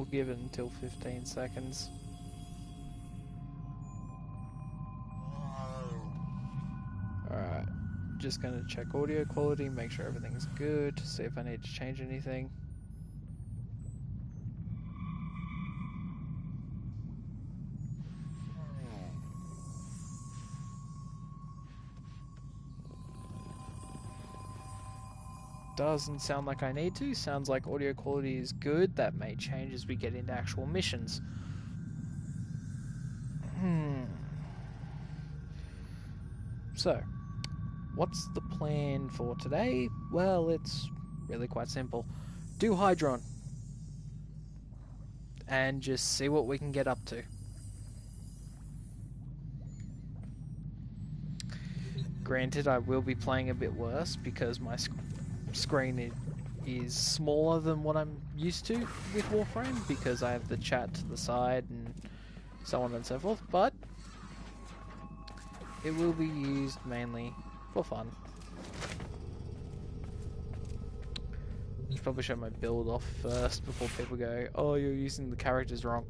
We'll give it until 15 seconds. Alright, just going to check audio quality, make sure everything's good, see if I need to change anything. Doesn't sound like I need to. Sounds like audio quality is good. That may change as we get into actual missions. So, what's the plan for today? Well, it's really quite simple. Do Hydron. And just see what we can get up to. Granted, I will be playing a bit worse because my screen is smaller than what I'm used to with Warframe because I have the chat to the side and so on and so forth, but it will be used mainly for fun. I should probably show my build off first before people go, oh, you're using the characters wrong.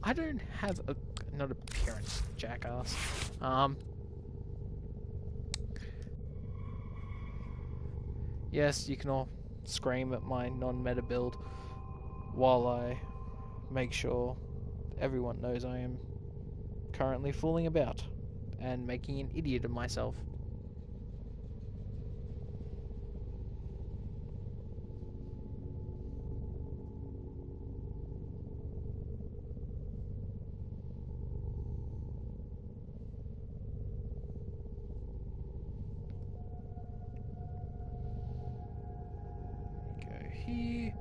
I don't have a... not appearance, jackass. Yes, you can all scream at my non-meta build while I make sure everyone knows I am currently fooling about and making an idiot of myself. Go here.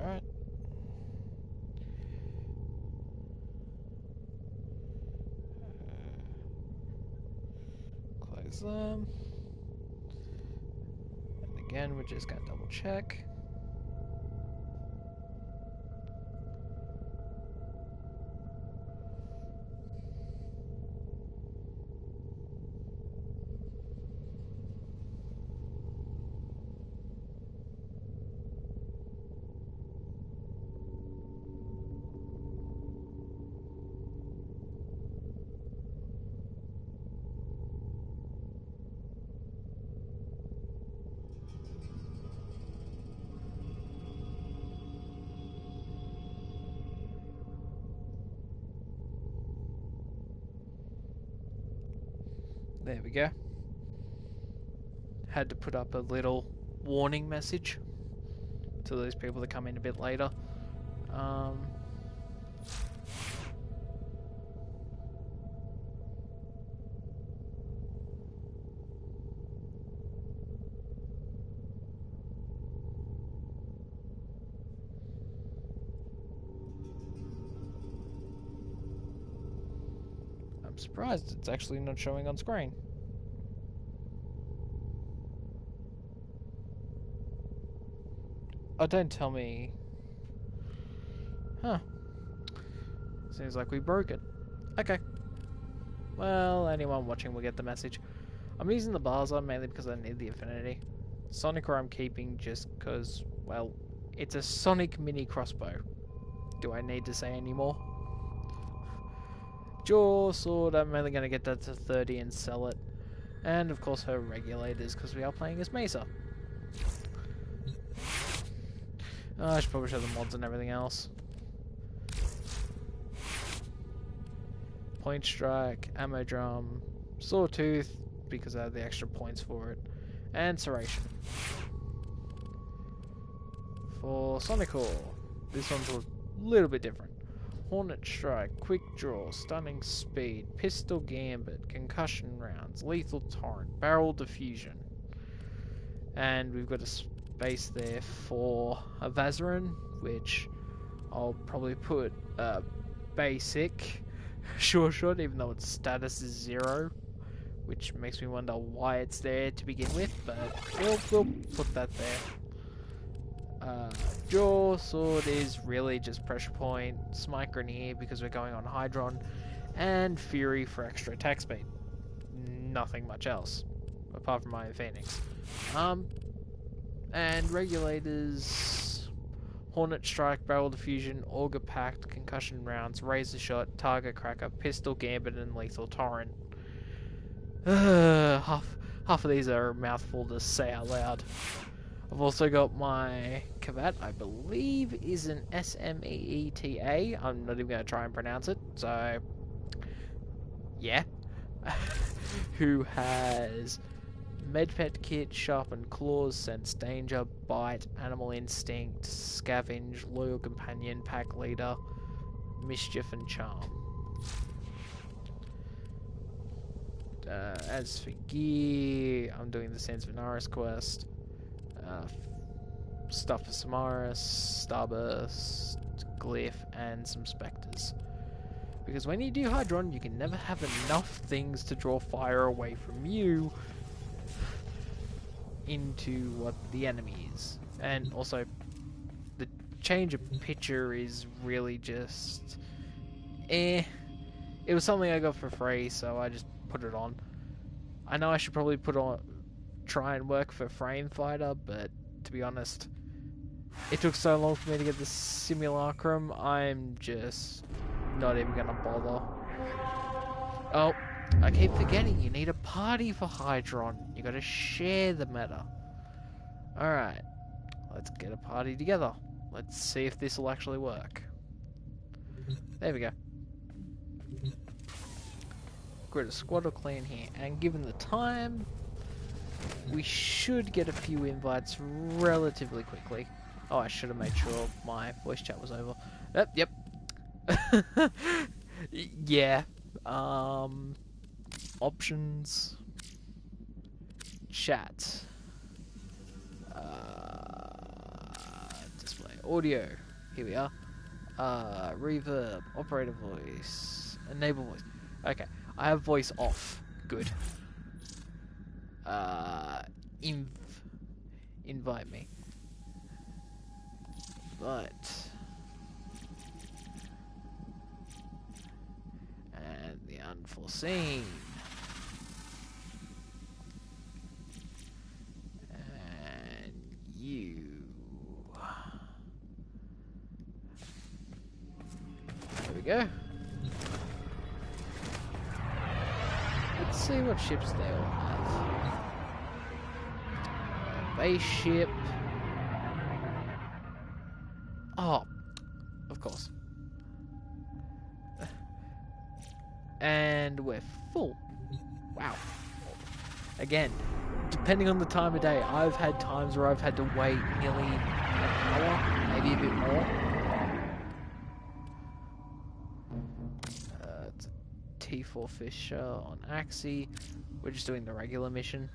Alright. Close them. And again, we're just going to double check. There we go. Had to put up a little warning message to those people that come in a bit later. I'm surprised it's actually not showing on screen. Oh, don't tell me. Huh. Seems like we broke it. Okay. Well, anyone watching will get the message. I'm using the Baza mainly because I need the affinity. Sonicer I'm keeping just because, well, it's a Sonic mini crossbow. Do I need to say any more? Jaw sword, I'm only going to get that to 30 and sell it. And of course her regulators, because we are playing as Mesa. I should probably show the mods and everything else. Point strike, ammo drum, sawtooth, because I have the extra points for it, and serration. For Sonicer, this one's a little bit different. Hornet Strike, Quick Draw, Stunning Speed, Pistol Gambit, Concussion Rounds, Lethal Torrent, Barrel Diffusion. And we've got a space there for a Vazarin, which I'll probably put basic sure shot, even though its status is 0, which makes me wonder why it's there to begin with, but we'll put that there. Jaw sword is really just pressure point, smite grenadier because we're going on Hydron, and Fury for extra attack speed. Nothing much else, apart from Iron Phoenix. And regulators: Hornet Strike, Barrel Diffusion, Auger Pact, Concussion Rounds, Razor Shot, Target Cracker, Pistol Gambit, and Lethal Torrent. Half of these are a mouthful to say out loud. I've also got my Kavat, I believe is an Smeeta. I'm not even going to try and pronounce it, so yeah. Who has Medpet Kit, Sharpened Claws, Sense Danger, Bite, Animal Instinct, Scavenge, Loyal Companion, Pack Leader, Mischief, and Charm. As for gear, I'm doing the Sands of Naris quest. Stuff for Samaris, Starburst, Glyph, and some Spectres. Because when you do Hydron, you can never have enough things to draw fire away from you into what the enemy is. And also, the change of picture is really just It was something I got for free, so I just put it on. I know I should probably try and work for Frame Fighter, but to be honest, it took so long for me to get the Simulacrum, I'm just not even gonna bother. Oh, I keep forgetting, you need a party for Hydron. You gotta share the meta. Alright, let's get a party together. Let's see if this will actually work. There we go. Create a squad or clan here, and given the time, we should get a few invites relatively quickly. Oh, I should have made sure my voice chat was over. Yep. Yeah. Options. Chat. Display audio. Here we are. Reverb. Operator voice. Enable voice. Okay. I have voice off. Good. Invite me. But and the unforeseen. And you. There we go. Let's see what ships they all have. Base ship. Oh, of course. And we're full. Wow. Again, depending on the time of day, I've had times where I've had to wait nearly an hour, maybe a bit more. It's a T4 Fisher on Axie. We're just doing the regular mission.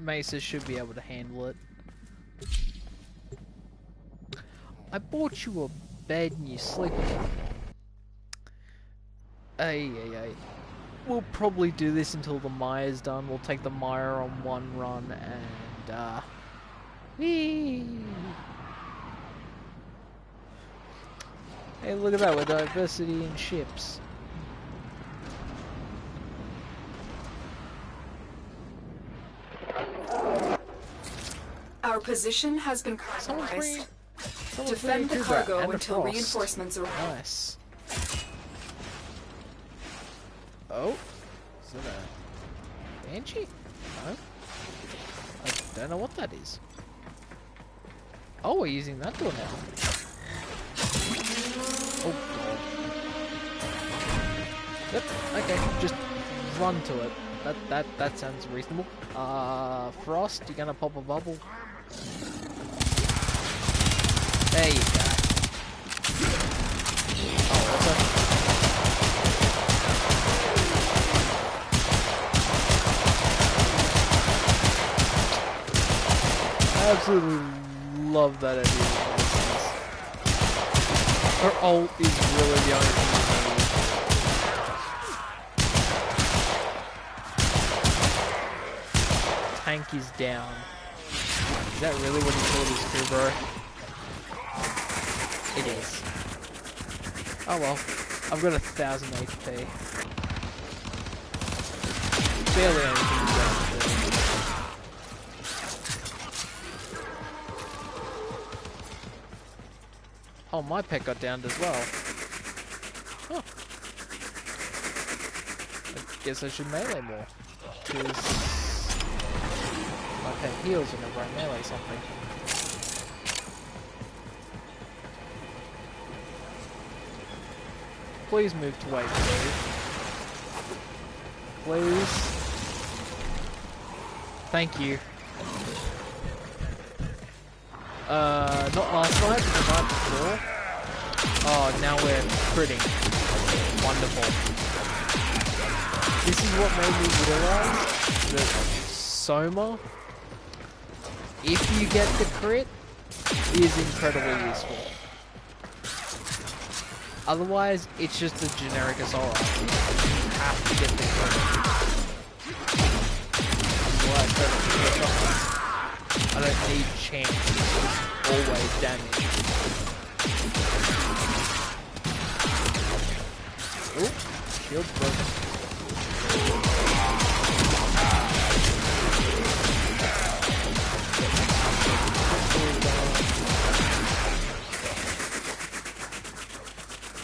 Mesa should be able to handle it. I bought you a bed and you sleep in it. Ay. We'll probably do this until the Mire's done. We'll take the Mire on one run and whee! Hey, look at that, we're diversity in ships. Our position has been compromised. Defend the cargo until reinforcements arrive. Nice. Oh, is that a Banshee? No. I don't know what that is. Oh, we're using that door now. Oh god. Yep. Okay, just run to it. That sounds reasonable. Frost, you gonna pop a bubble? There you go. Oh, what's that? Absolutely love that idea. Her ult is really the only thing you need. Tank is down. Is that really what he called his crew, bro? It is. Oh well. I've got 1,000 HP. Barely anything to go through. Oh, my pet got downed as well. Huh. I guess I should melee more. Because my pet heals whenever I melee something. Please move to wave 2. Please. Thank you. Not last night, but the night before. Oh, now we're critting. Wonderful. This is what made me realize that Soma, if you get the crit, is incredibly useful. Otherwise, it's just a generic Assault Rifle. You have to get the crit. I don't need chance, it's always damage. Oop, shield broken.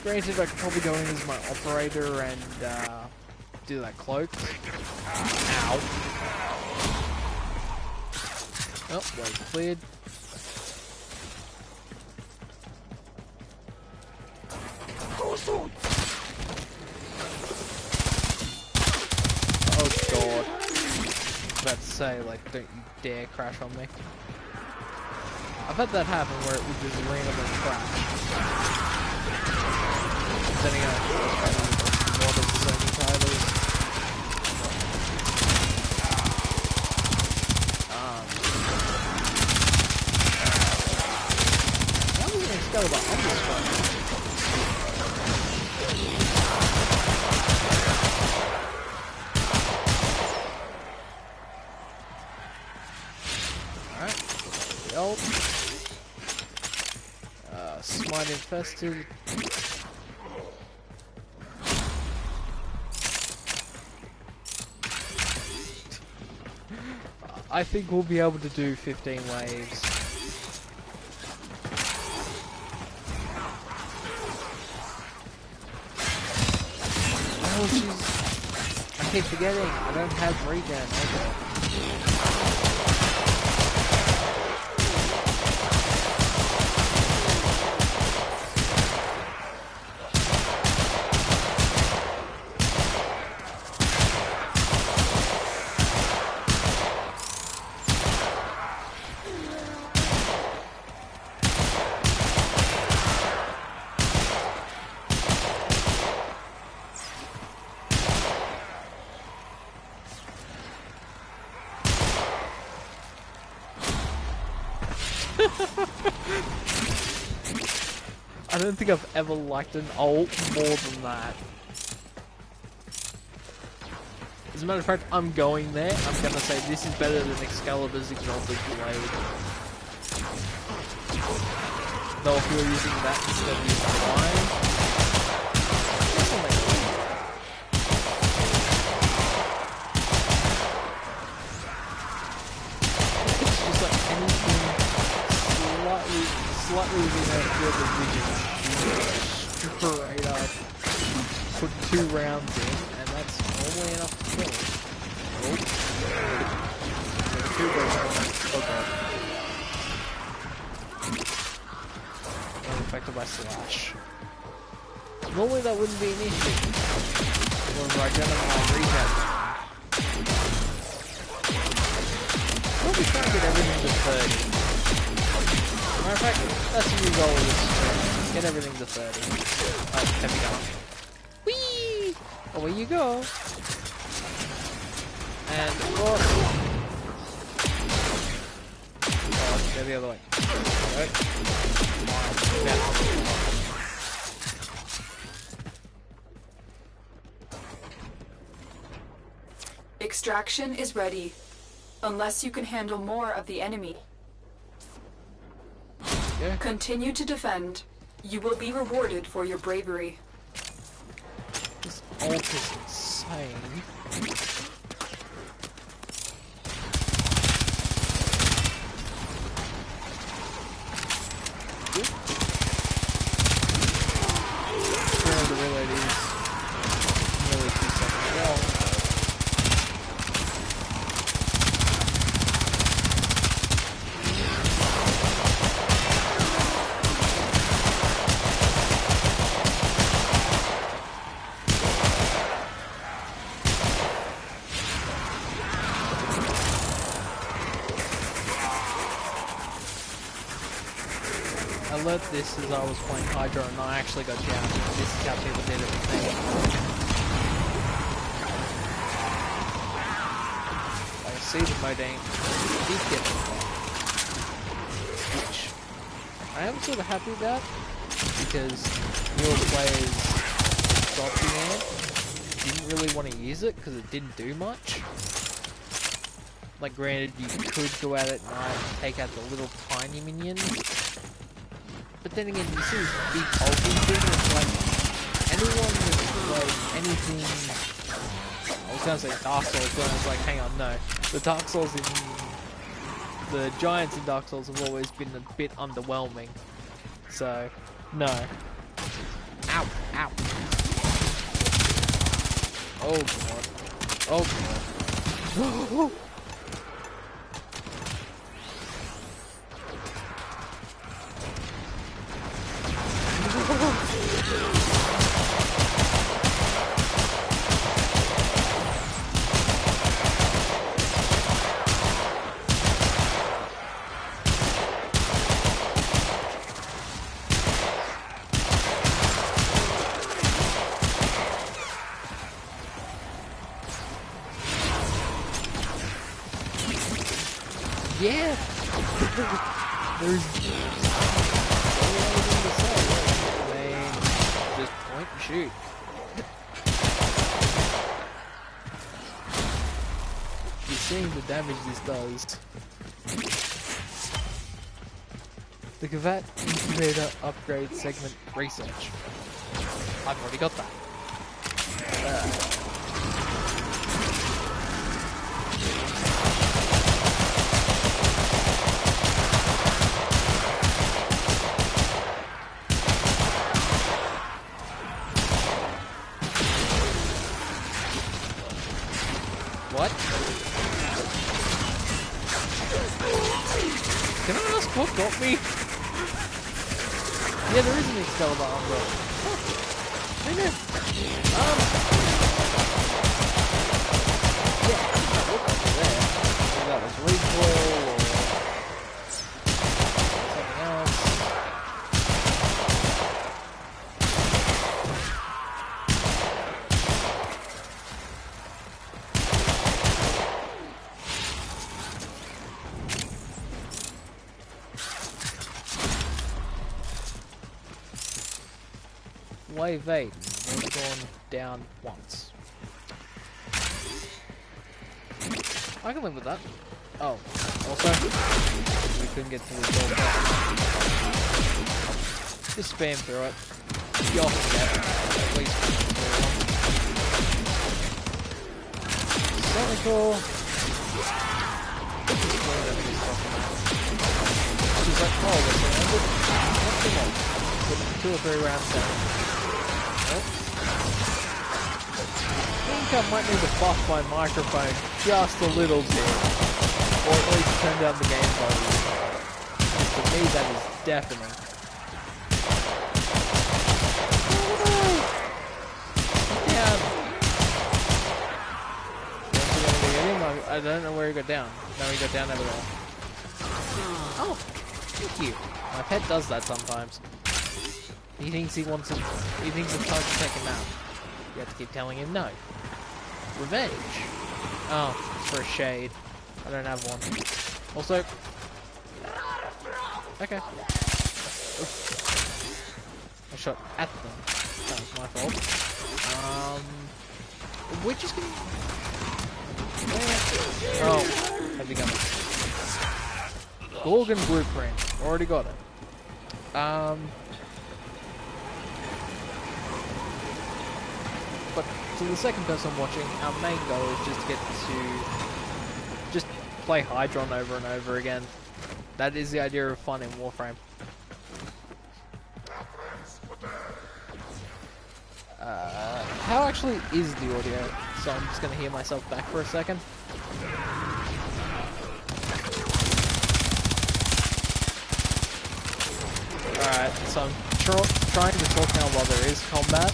Granted, I could probably go in as my operator and do that cloak. Ow. Oh, wait, cleared. Oh god. I was about to say, like, don't you dare crash on me. I've had that happen where it would just randomly crash. Then again, I more than so many titles. How was an Excalibur understrike? Alright. Ult. Smite infested. I think we'll be able to do 15 waves. Oh jeez. I keep forgetting. I don't have regen. Okay. I don't think I've ever liked an ult more than that. As a matter of fact, I'm going there. I'm gonna say this is better than Excalibur's Exalted Blade. Though if you're using that instead of using mine, it's just like anything slightly within our field of vision. Straight up put 2 rounds in, and that's normally enough to kill him. Oh. So 2 goes on. Oh god. I'm affected by Slash. Normally that wouldn't be an issue. Whenever I get on my regen. We'll be trying to get everything to 30. Matter of fact, that's the new goal of this stream. Get everything to 30. Oh, heavy gun. Whee! Away you go. And, oh. God. Go the other way. Right. Extraction is ready. Unless you can handle more of the enemy. Yeah. Continue to defend. You will be rewarded for your bravery. This ult is insane. The reload is nearly 2 seconds long. I learnt this as I was playing Hydra and I actually got down. This is how people did it with me. I see the modem, did get the which I am sort of happy about because newer players got the amp, didn't really want to use it because it didn't do much. Like granted, you could go out at night and take out the little tiny minions. But then again, you see this big hulking thing, it's like, anyone that's played anything, I was going to say Dark Souls, but I was like, hang on, no. The Dark Souls the giants in Dark Souls have always been a bit underwhelming. So, no. Ow, ow. Oh god. Oh god. Yeah! There's anything to say. I mean, just point and shoot. You're seeing the damage this does. The Kavat Incubator Upgrade Segment Research. I've already got that. What? Can I ask what got me? Yeah, there is an Excalibur umbrella. Huh. I know. Yeah, I don't know what that was there. Whether that was recoil or something else. Wave 8, we've gone down once. I can live with that. Oh, also, we couldn't get to the door. Just spam through it. You often get at least Sonical. She's like, oh, there's an ended. What's the one? Put 2 or 3 rounds down. I think I might need to buff my microphone just a little bit, or at least turn down the game volume. For me, that is deafening. Down. I don't know where he got down. No, he got down over there. Oh, thank you. My pet does that sometimes. He thinks it's time to take him out. You have to keep telling him no. Revenge. Oh, it's for a shade. I don't have one. Also, Okay. I shot at them. That was my fault. We're just gonna... Oh, heavy gun. Gorgon blueprint. Already got it. But to the second person watching, our main goal is just to get to just play Hydron over and over again. That is the idea of fun in Warframe. How actually is the audio? So I'm just going to hear myself back for a second. Alright, so I'm trying to talk now while there is combat.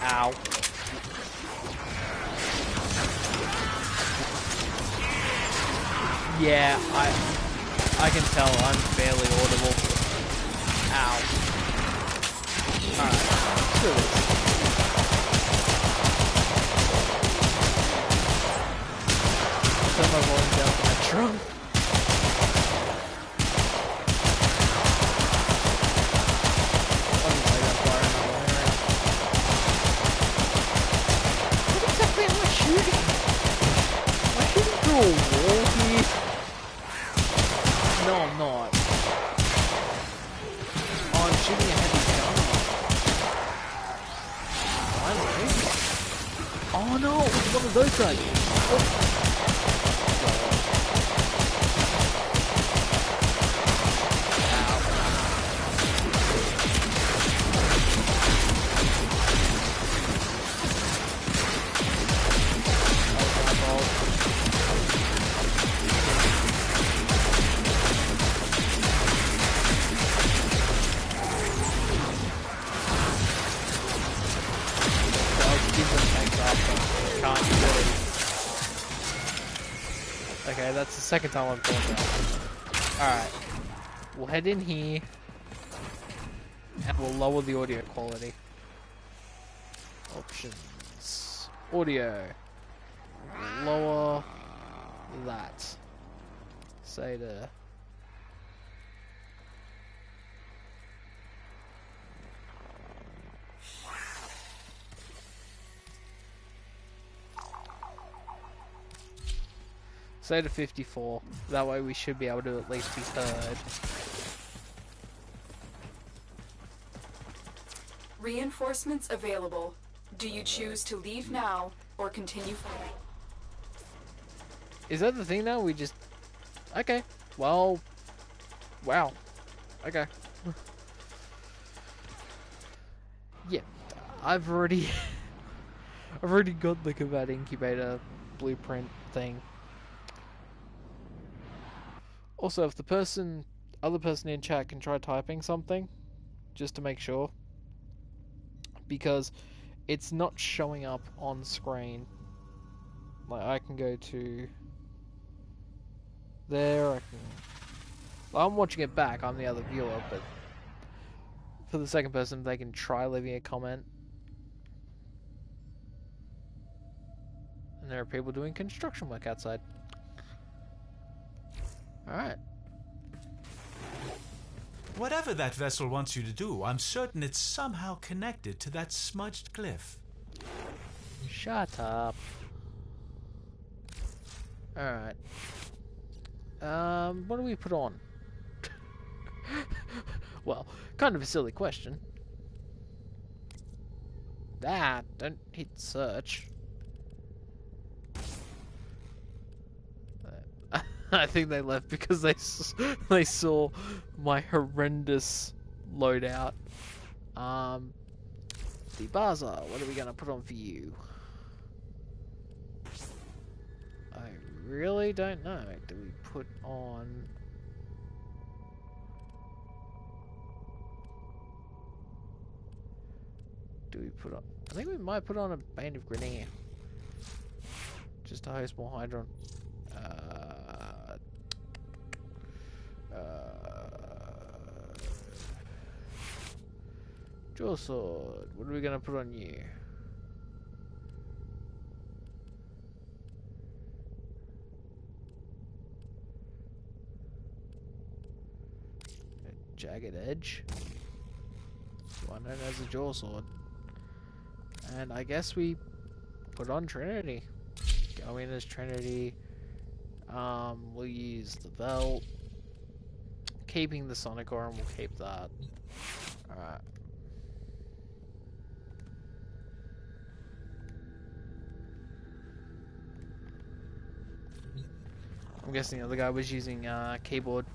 Ow. Yeah, I can tell I'm barely audible. Ow. Alright, screw this. Turn my volume down to my drum. What exactly am I shooting? Am I shooting through a wall here? No, I'm not. Oh, I'm shooting a heavy gun. Finally. Oh no, it was one of those guys. Oh. Okay, that's the second time I've done that. Alright. We'll head in here. And we'll lower the audio quality. Options. Audio. Lower that. Say to... Say to 54. That way we should be able to at least be heard. Reinforcements available. Do you choose to leave now or continue fighting? Is that the thing now? We just... Okay. Well... Wow. Okay. Yeah. I've already... I've already got the combat incubator blueprint thing. Also, if the other person in chat can try typing something, just to make sure, because it's not showing up on screen. Like, I can go to there, well, I'm watching it back, I'm the other viewer, but for the second person, they can try leaving a comment. And there are people doing construction work outside. Alright. Whatever that vessel wants you to do, I'm certain it's somehow connected to that smudged cliff. Shut up. Alright. What do we put on? Well, kind of a silly question. Don't hit search. I think they left because they saw my horrendous loadout. The Bazaar, what are we gonna put on for you? I really don't know. Do we put on... I think we might put on a Band of Grenier. Just to host more Hydron. Jaw Sword. What are we gonna put on you? Jagged Edge. One known as a Jaw Sword. And I guess we put on Trinity. Go in as Trinity. We'll use the belt. Keeping the Sonic Arm, we'll keep that. Alright. I'm guessing the other guy was using keyboard.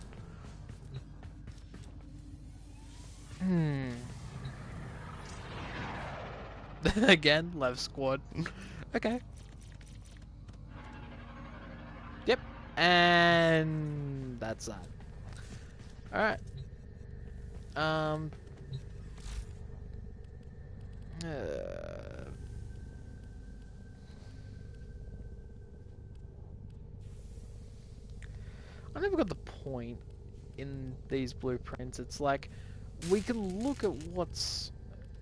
Again, left squad. Okay. Yep. And that's that. Alright. I never got the point in these blueprints. It's like we can look at what's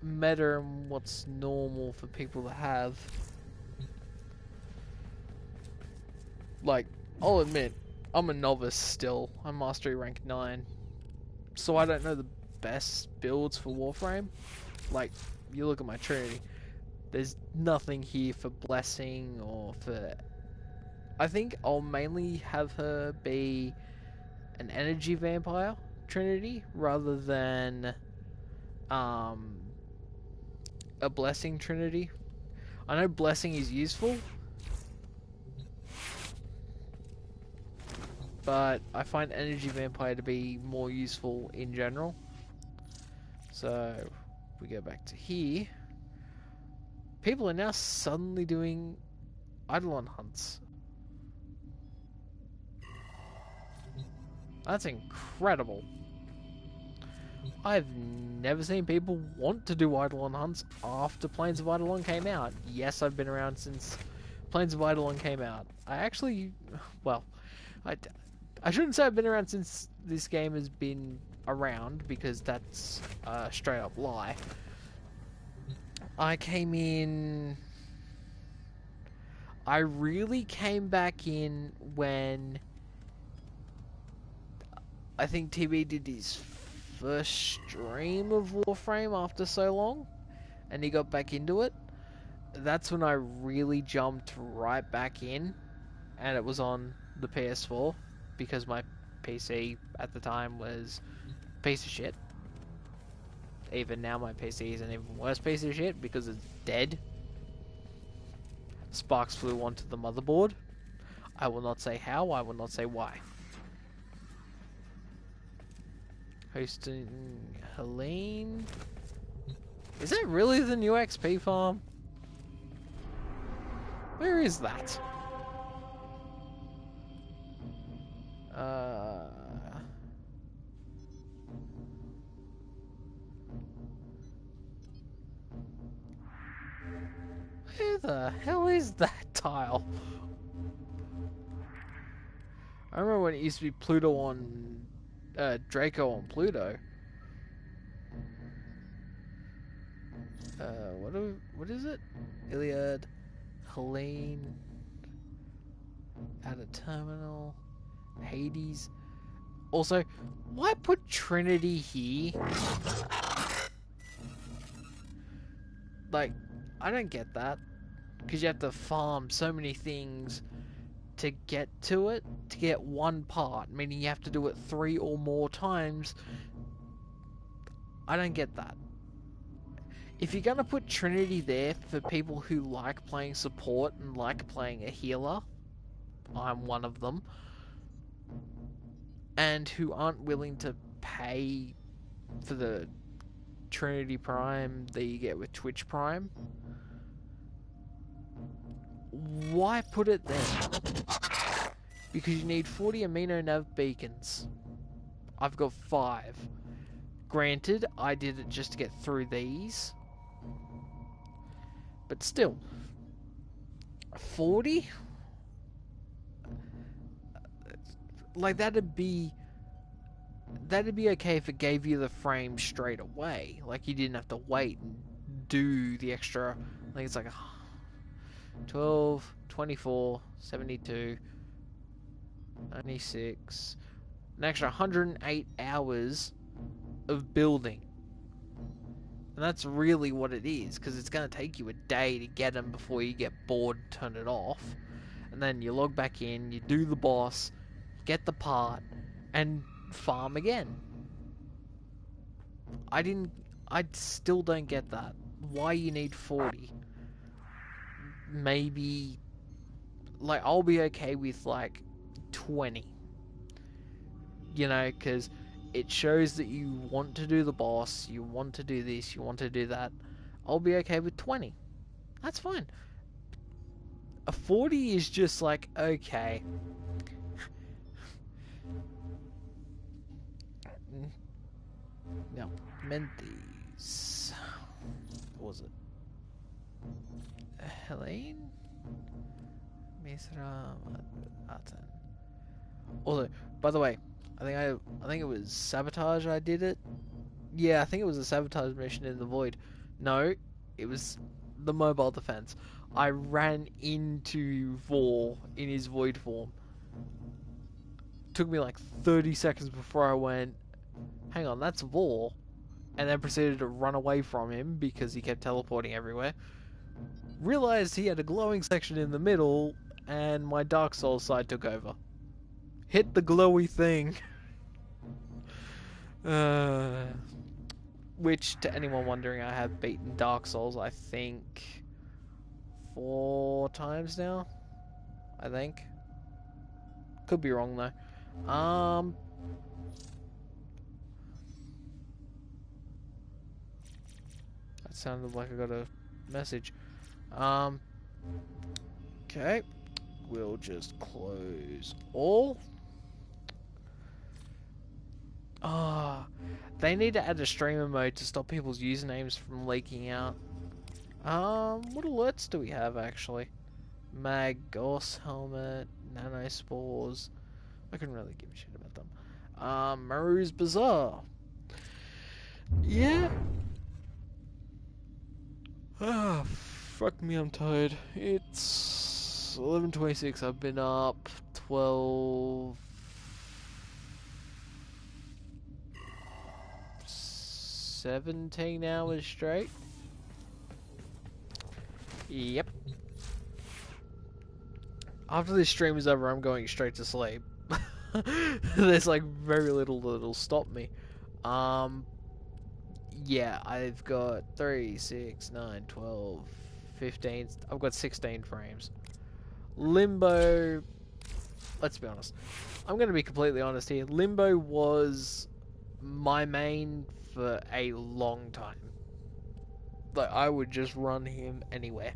meta and what's normal for people to have. Like, I'll admit, I'm a novice still. I'm Mastery Rank 9. So I don't know the best builds for Warframe. Like, you look at my Trinity. There's nothing here for Blessing or for... I think I'll mainly have her be an energy vampire Trinity rather than a Blessing Trinity. I know Blessing is useful, but I find energy vampire to be more useful in general. So we go back to here. People are now suddenly doing Eidolon hunts. That's incredible. I've never seen people want to do Eidolon hunts after Plains of Eidolon came out. Yes, I've been around since Plains of Eidolon came out. I actually, well, I shouldn't say I've been around since this game has been around, because that's a straight up lie. I came in... I really came back in when... I think TB did his first stream of Warframe after so long, and he got back into it. That's when I really jumped right back in, and it was on the PS4, because my PC at the time was a piece of shit. Even now my PC is an even worse piece of shit because it's dead. Sparks flew onto the motherboard. I will not say how, I will not say why. Hosting Helene. Is that really the new XP farm? Where is that? Where the hell is that tile? I remember when it used to be Pluto on... Draco on Pluto. What is it? Iliad, Helene, Outer Terminal, Hades. Also, why put Trinity here? Like, I don't get that. Because you have to farm so many things to get to it, to get one part, meaning you have to do it 3 or more times. I don't get that. If you're gonna put Trinity there for people who like playing support and like playing a healer, I'm one of them, and who aren't willing to pay for the Trinity Prime that you get with Twitch Prime, why put it there? Because you need 40 amino nav beacons. I've got 5. Granted, I did it just to get through these. But still. 40? Like, that'd be okay if it gave you the frame straight away. Like, you didn't have to wait and do the extra... I think it's like 12, 24, 72, 96, an extra 108 hours of building. And that's really what it is, because it's going to take you a day to get them before you get bored, turn it off. And then you log back in, you do the boss, get the part, and farm again. I still don't get that. Why you need 40? Maybe, like, I'll be okay with, like, 20. You know, because it shows that you want to do the boss, you want to do this, you want to do that. I'll be okay with 20. That's fine. A 40 is just like, okay. Now, Menthys. What was it? Helene? Misra Aten. Also, by the way, I think it was sabotage I did it. Yeah, I think it was a sabotage mission in the void. No, it was the mobile defense. I ran into Vor in his void form. Took me like 30 seconds before I went, hang on, that's Vor. And then proceeded to run away from him because he kept teleporting everywhere. Realized he had a glowing section in the middle, and my Dark Souls side took over. Hit the glowy thing. Which, to anyone wondering, I have beaten Dark Souls, I think, 4 times now. I think. Could be wrong, though. That sounded like I got a message. Okay. We'll just close all. They need to add a streamer mode to stop people's usernames from leaking out. What alerts do we have, actually? Mag, Gauss Helmet, Nanospores. I couldn't really give a shit about them. Maru's Bazaar. Yeah. Fuck me, I'm tired. It's 11:26. I've been up 17 hours straight. Yep. After this stream is over, I'm going straight to sleep. There's like very little that'll stop me. Yeah, I've got 3, 6, 9, 12, 15. I've got 16 frames. Limbo, let's be honest. I'm going to be completely honest here. Limbo was my main for a long time. Like, I would just run him anywhere.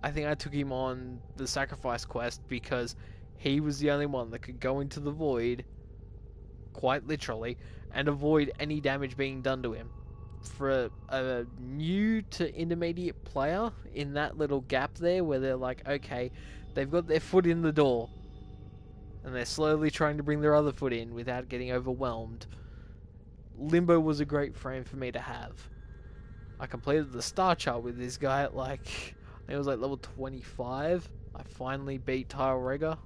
I think I took him on the sacrifice quest because he was the only one that could go into the void, quite literally, and avoid any damage being done to him. For a new to intermediate player, in that little gap there where they're like, okay, they've got their foot in the door, and they're slowly trying to bring their other foot in without getting overwhelmed, Limbo was a great frame for me to have. I completed the star chart with this guy at like, I think it was like level 25. I finally beat Tile Regger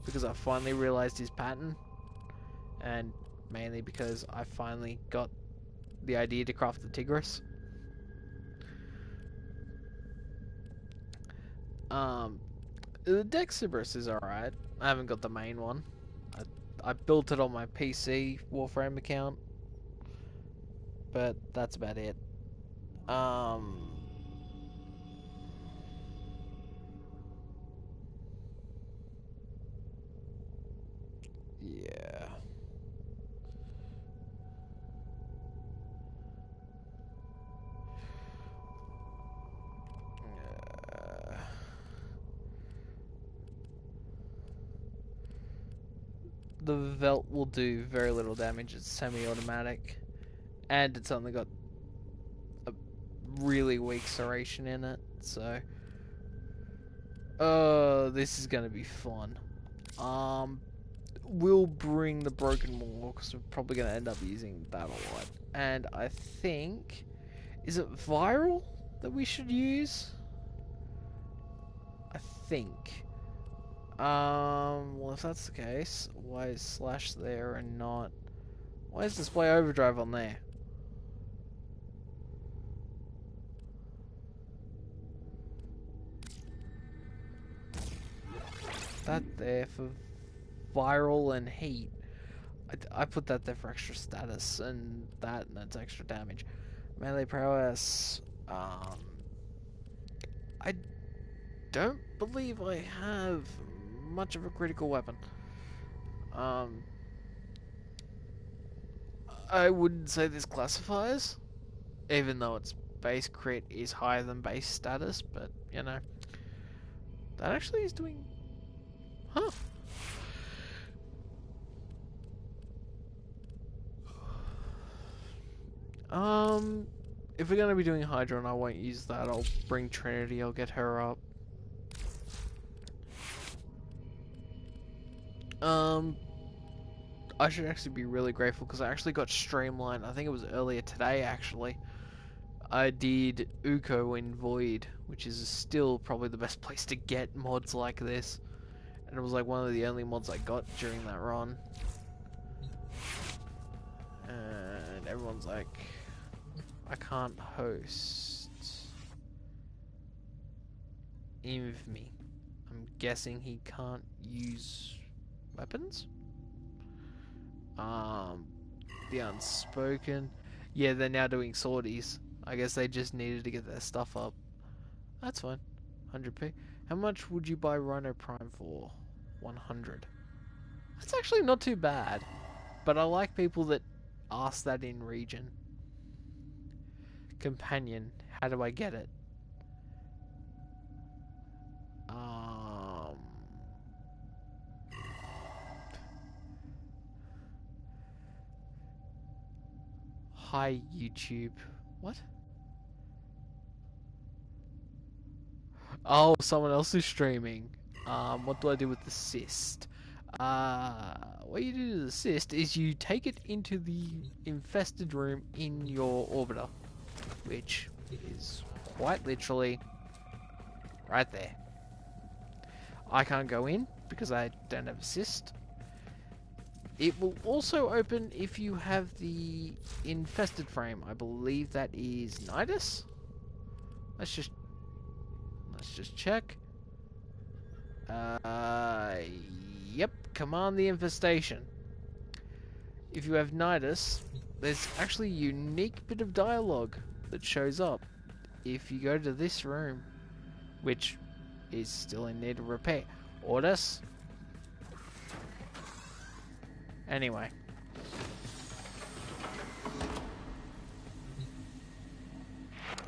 because I finally realized his pattern, and mainly because I finally got the idea to craft the Tigris. The Dexibris is alright. I haven't got the main one. I built it on my PC Warframe account, but that's about it. Yeah. The Velt will do very little damage. It's semi-automatic, and it's only got a really weak serration in it, so this is gonna be fun. We'll bring the Broken Wall because we're probably gonna end up using that a lot. And I think, is it Viral that we should use? I think. Well, if that's the case, why is Slash there and not... Why is display overdrive on there? That there for viral and heat. I put that there for extra status and that's extra damage. Melee prowess. I don't believe I have much of a critical weapon. I wouldn't say this classifies, even though its base crit is higher than base status, but you know. That actually is doing... Huh. If we're going to be doing Hydra and I won't use that, I'll bring Trinity, I'll get her up. I should actually be really grateful because I actually got Streamlined, I think it was earlier today actually. I did Uko in Void, which is still probably the best place to get mods like this. And it was like one of the only mods I got during that run. And everyone's like, I can't host Inv.me. I'm guessing he can't use weapons? The Unspoken. Yeah, they're now doing sorties. I guess they just needed to get their stuff up. That's fine. 100p. How much would you buy Rhino Prime for? 100. That's actually not too bad. But I like people that ask that in region. Companion. How do I get it? Hi, YouTube. What? Oh, someone else is streaming. What do I do with the cyst? What you do to the cyst is you take it into the infested room in your orbiter, which is quite literally right there. I can't go in because I don't have a cyst. It will also open if you have the infested frame. I believe that is Nidus. Let's just check. Yep, command the infestation. If you have Nidus, there's actually a unique bit of dialogue that shows up if you go to this room, which is still in need of repair. Orders. Anyway.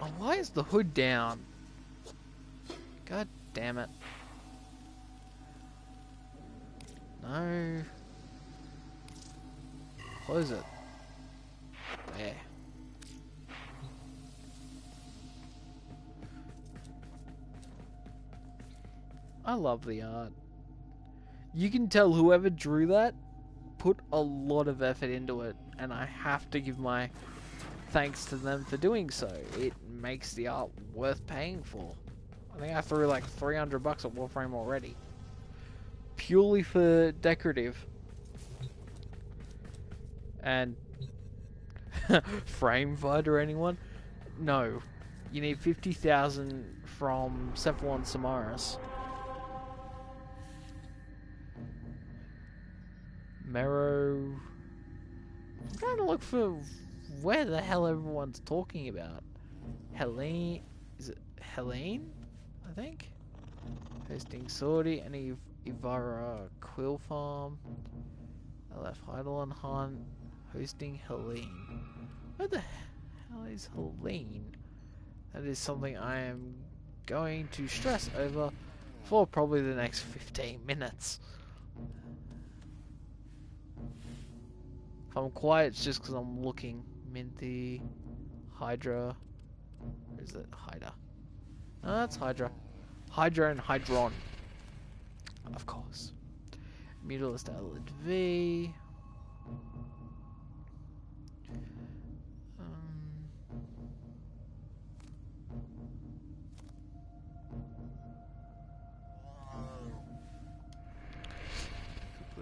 Oh, why is the hood down? God damn it. No. Close it. There. I love the art. You can tell whoever drew that put a lot of effort into it, and I have to give my thanks to them for doing so. It makes the art worth paying for. I think I threw like $300 at Warframe already. Purely for decorative. And frame fighter anyone? No. You need 50,000 from Cephalon Samaras. Mero. I'm trying to look for where the hell everyone's talking about. Helene. Is it Helene? I think. Hosting Sortie and Ivara Quill Farm. I left Heidelon Hunt. Hosting Helene. Where the hell is Helene? That is something I am going to stress over for probably the next 15 minutes. If I'm quiet, it's just because I'm looking. Minty, Hydra. Or is it Hydra? No, that's Hydra. Hydra and Hydron. Of course. Mutalist Outlet V.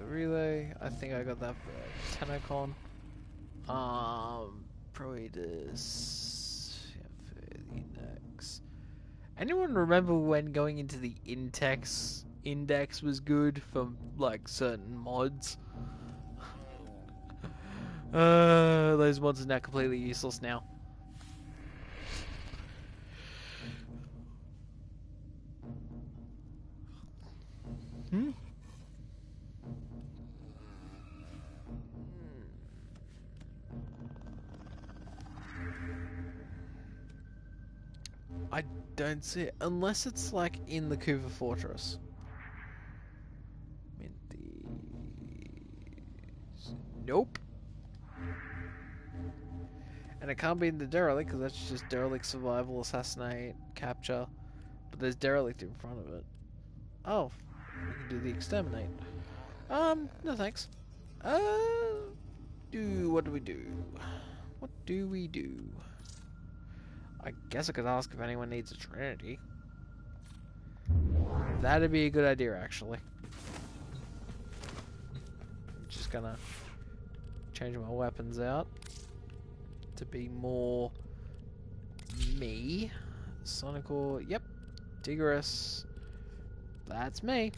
Relay. I think I got that for Tenacon. Probably this. Yeah, for the index. Anyone remember when going into the index was good for like certain mods? Those mods are now completely useless now. Hmm? I don't see it. Unless it's like in the Kuva Fortress. Nope. And it can't be in the Derelict because that's just Derelict, Survival, Assassinate, Capture. But there's Derelict in front of it. Oh, we can do the Exterminate. No thanks. What do we do? What do we do? I guess I could ask if anyone needs a Trinity. That'd be a good idea, actually. I'm just gonna change my weapons out to be more me. Sonical, yep. Tigris, that's me.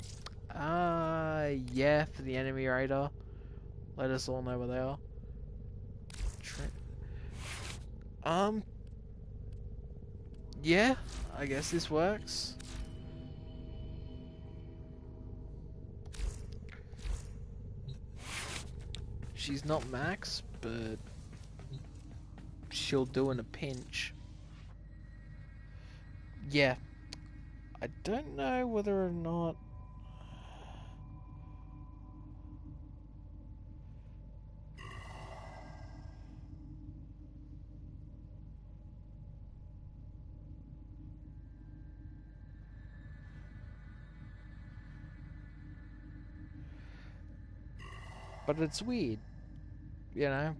Yeah, for the enemy radar. Let us all know where they are. Yeah, I guess this works. She's not max, but she'll do in a pinch. Yeah. I don't know whether or not... But it's weird, you know?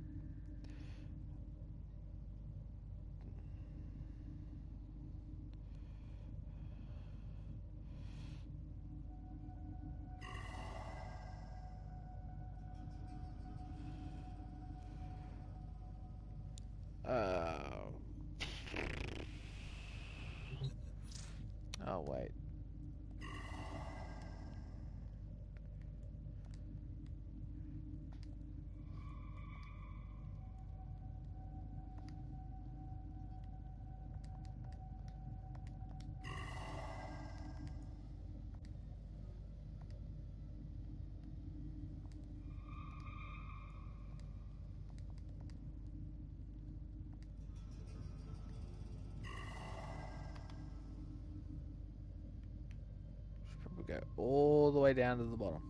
Oh, wait. Should probably go all the way down to the bottom.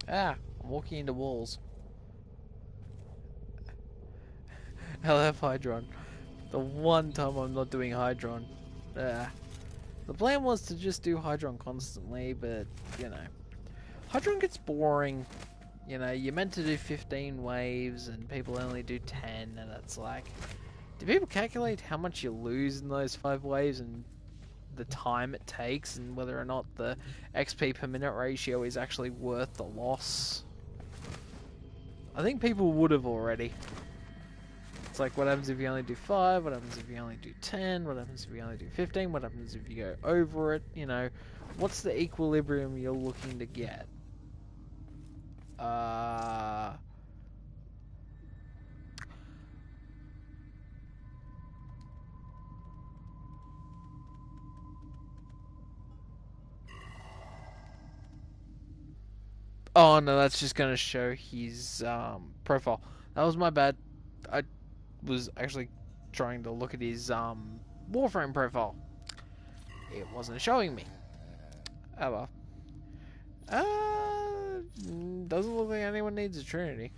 Ah, I'm walking into walls. LF Hydron. The one time I'm not doing Hydron. The plan was to just do Hydron constantly, but, you know. Hydron gets boring. You know, you're meant to do 15 waves, and people only do 10, and it's like... Do people calculate how much you lose in those 5 waves, and the time it takes, and whether or not the XP per minute ratio is actually worth the loss? I think people would have already. It's like, what happens if you only do 5? What happens if you only do 10? What happens if you only do 15? What happens if you go over it? You know, what's the equilibrium you're looking to get? Oh no, that's just gonna show his profile. That was my bad. I was actually trying to look at his Warframe profile. It wasn't showing me. Oh well. Doesn't look like anyone needs a Trinity.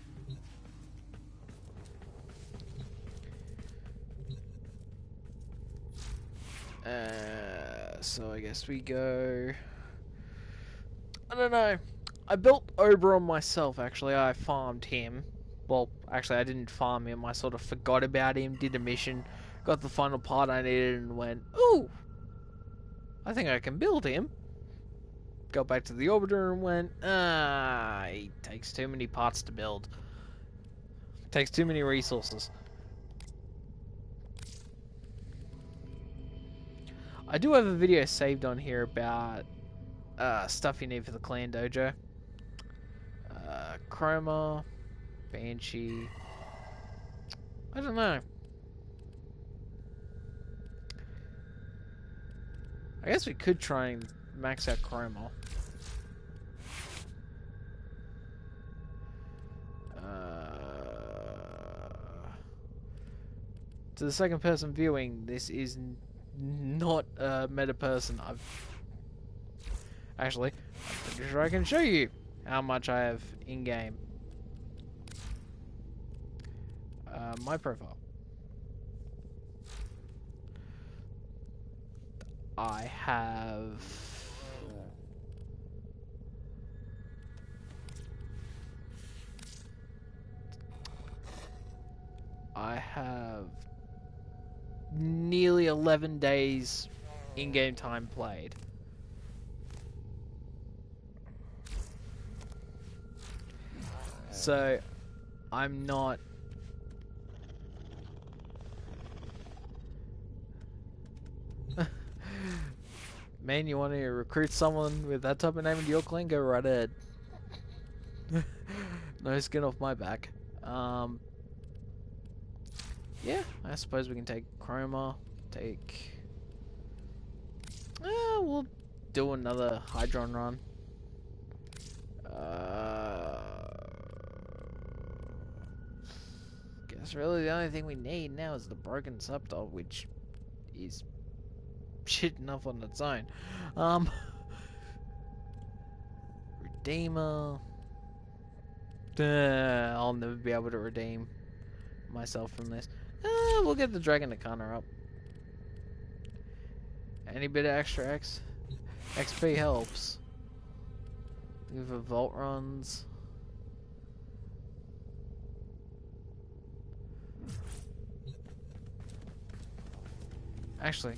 So I guess we go... I don't know. I built Oberon myself, actually. I farmed him. Well, actually, I didn't farm him. I sort of forgot about him, did a mission, got the final part I needed, and went, ooh, I think I can build him. Got back to the Orbiter and went, he takes too many parts to build. Takes too many resources. I do have a video saved on here about stuff you need for the clan dojo. Chroma, Banshee. I don't know. I guess we could try and max out Chroma. To the second person viewing, this is not a meta person. I'm pretty sure I can show you how much I have in game. My profile. I have nearly 11 days in-game time played. So, I'm not... Man, you want to recruit someone with that type of name into your clan? Go right ahead. No skin off my back. Yeah, I suppose we can take Chroma. We'll do another Hydron run. Guess really the only thing we need now is the broken Scepter, which is shit enough on its own. Redeemer. I'll never be able to redeem myself from this. We'll get the Dragon Arcana up. Any bit of extra XP helps. Looking for vault runs. Actually,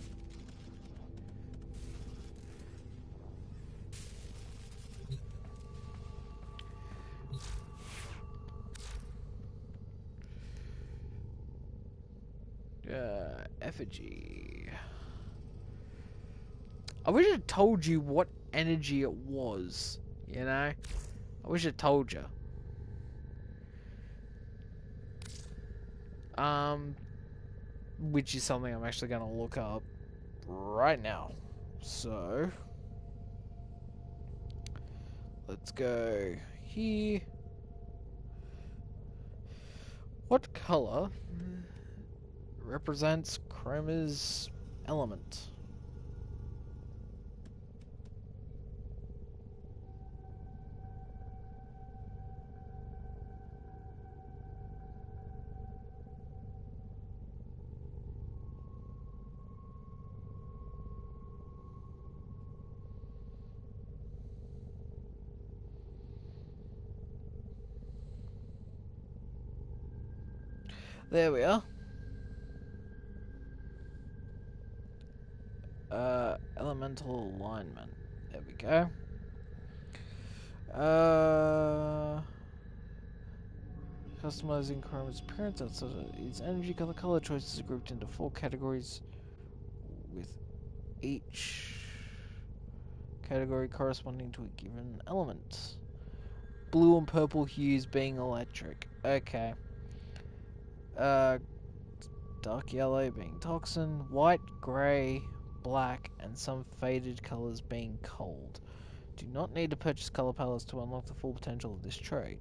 effigy. I wish it told you what energy it was, you know? I wish it told you. Which is something I'm actually going to look up right now. So, let's go here. What color represents Chroma's element? There we are. Elemental alignment. There we go. Customizing Chroma's appearance outside its energy color choices are grouped into 4 categories, with each category corresponding to a given element. Blue and purple hues being electric. Okay. Dark yellow being toxin, white, grey, black, and some faded colours being cold. Do not need to purchase colour palettes to unlock the full potential of this trait.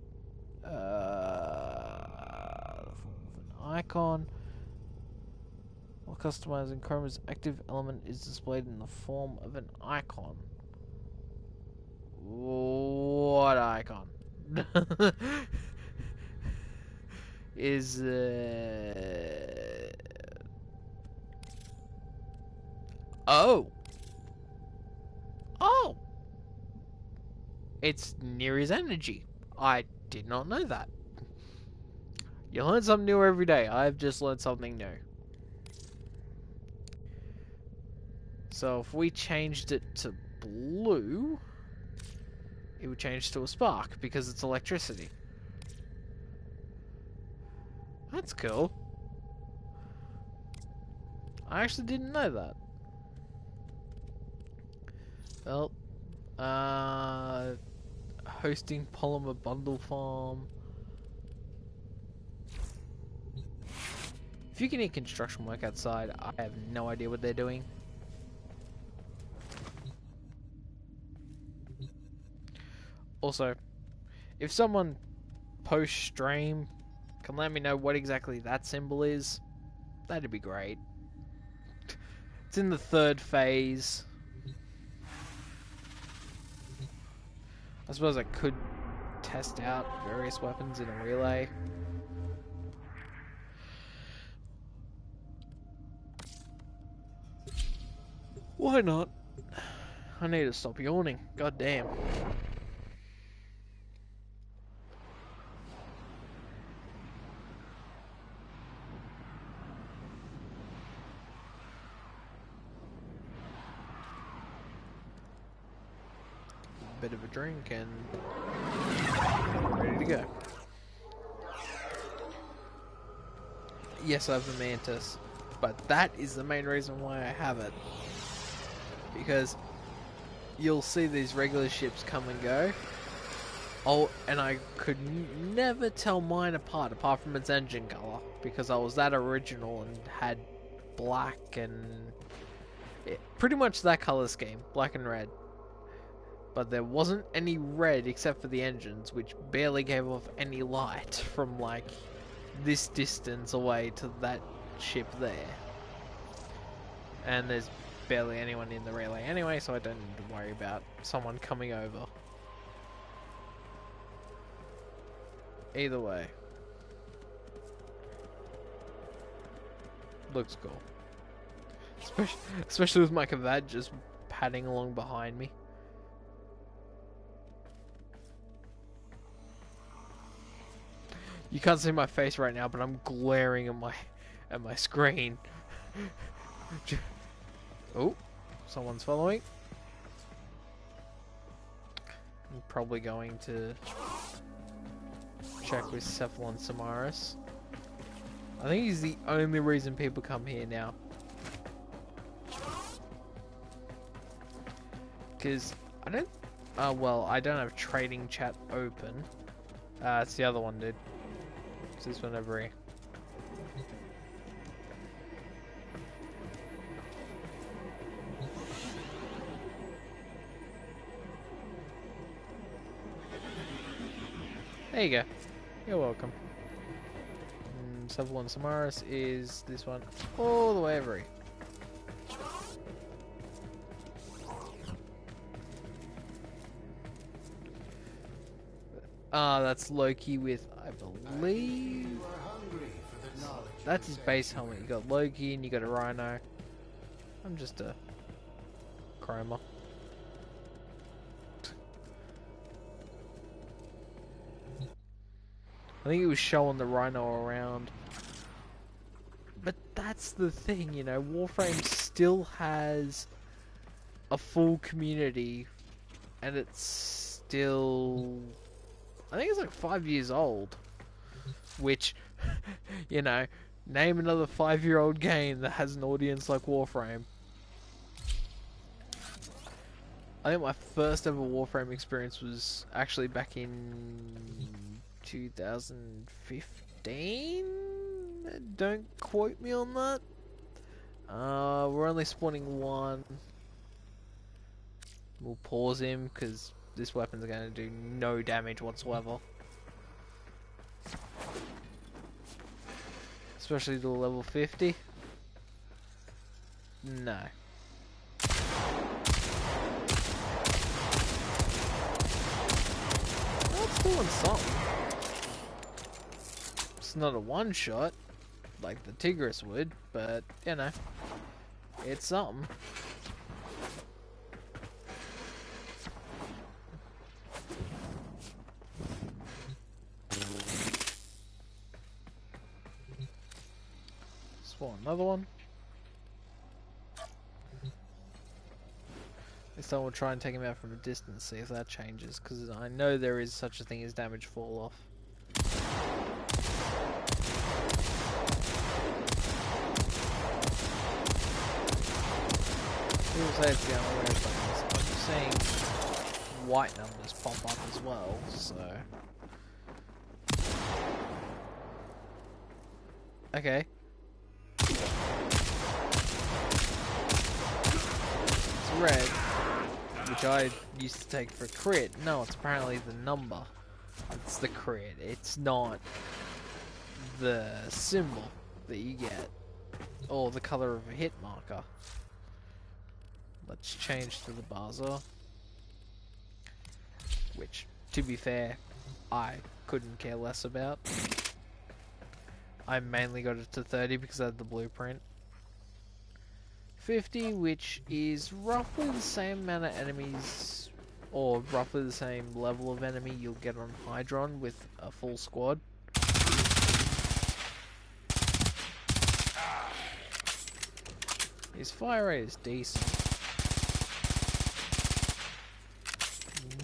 The form of an icon. While customizing Chroma's active element is displayed in the form of an icon. What icon? Is oh it's near his energy. I did not know that. You learn something new every day. I've just learned something new. So if we changed it to blue, it would change to a spark because it's electricity. That's cool. I actually didn't know that. Well, hosting polymer bundle farm. If you can hear construction work outside, I have no idea what they're doing. Also, if someone post-stream can let me know what exactly that symbol is, that'd be great. It's in the 3rd phase. I suppose I could test out various weapons in a relay. Why not? I need to stop yawning. God damn. Bit of a drink and ready to go. Yes, I have the Mantis, but that is the main reason why I have it. Because you'll see these regular ships come and go. Oh, and I could never tell mine apart from its engine color, because I was that original and had black and pretty much that color scheme, black and red. But there wasn't any red except for the engines, which barely gave off any light from like this distance away to that ship there. And there's barely anyone in the relay anyway, so I don't need to worry about someone coming over. Either way. Looks cool. Especially with my Kavad just padding along behind me. You can't see my face right now, but I'm glaring at my screen. Oh, someone's following. I'm probably going to check with Cephalon Samaris. I think he's the only reason people come here now. Because I don't... well, I don't have trading chat open. It's the other one, dude. It's this one over here. There you go. You're welcome. Cephalon Samaris is this one all the way over here. That's Loki with, I believe, that's his base helmet. You got Loki and you got a Rhino. I'm just a Chroma. I think it was showing the Rhino around. But that's the thing, you know, Warframe still has a full community, and it's still, I think it's like 5 years old, which, you know, name another 5-year-old game that has an audience like Warframe. I think my first ever Warframe experience was actually back in 2015? Don't quote me on that. We're only spawning one. We'll pause him because this weapon's going to do no damage whatsoever. Especially to level 50. No. That's doing something. It's not a one-shot like the Tigris would, but, you know, it's something. Spawn another one. This time we'll try and take him out from a distance, see if that changes, because I know there is such a thing as damage fall off. People say it's the unaware things. I'm seeing white numbers pop up as well, so... Okay. It's red, which I used to take for crit. No, it's apparently the number. It's the crit. It's not the symbol that you get, or the color of a hit marker. Let's change to the buzzer, which, to be fair, I couldn't care less about. I mainly got it to 30 because I had the blueprint. 50, which is roughly the same amount of enemies, or roughly the same level of enemy you'll get on Hydron with a full squad. His fire rate is decent.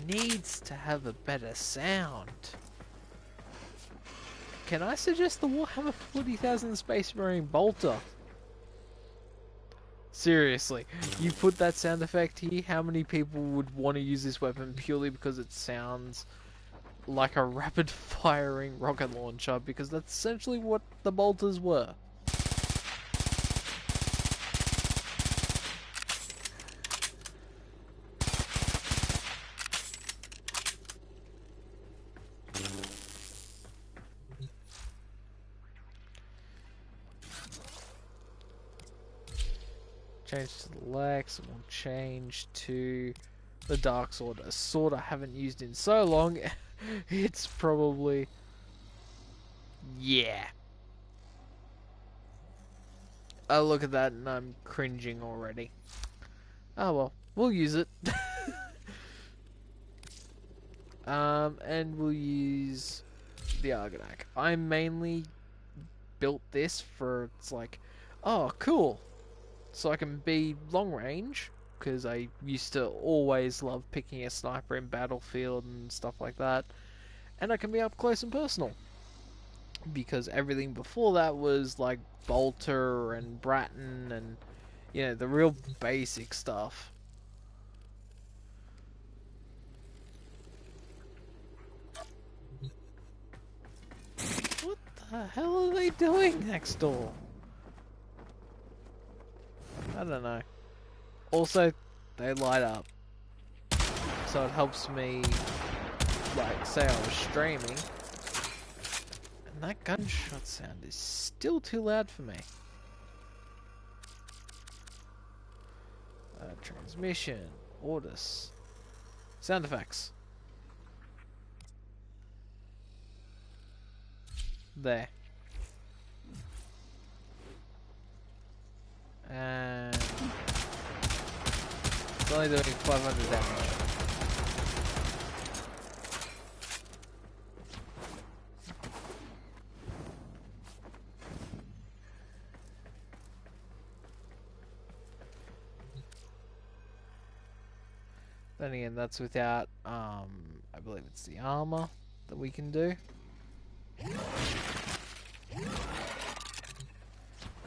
Needs to have a better sound. Can I suggest the Warhammer 40,000 Space Marine Bolter? Seriously, you put that sound effect here, how many people would want to use this weapon purely because it sounds like a rapid firing rocket launcher? Because that's essentially what the bolters were. Change to the Lex, and we'll change to the Dark Sword, a sword I haven't used in so long. It's probably... yeah. I look at that and I'm cringing already. Oh well, we'll use it. And we'll use the Argonac. I mainly built this for, it's like, oh cool, so I can be long range, because I used to always love picking a sniper in Battlefield and stuff like that, and I can be up close and personal, because everything before that was like Bolter and Bratton and, you know, the real basic stuff. What the hell are they doing next door? I don't know. Also, they light up, so it helps me, like, say I was streaming, and that gunshot sound is still too loud for me. Transmission, orders, sound effects. There. And it's only doing 500 damage. Then again, that's without, I believe it's the armor that we can do.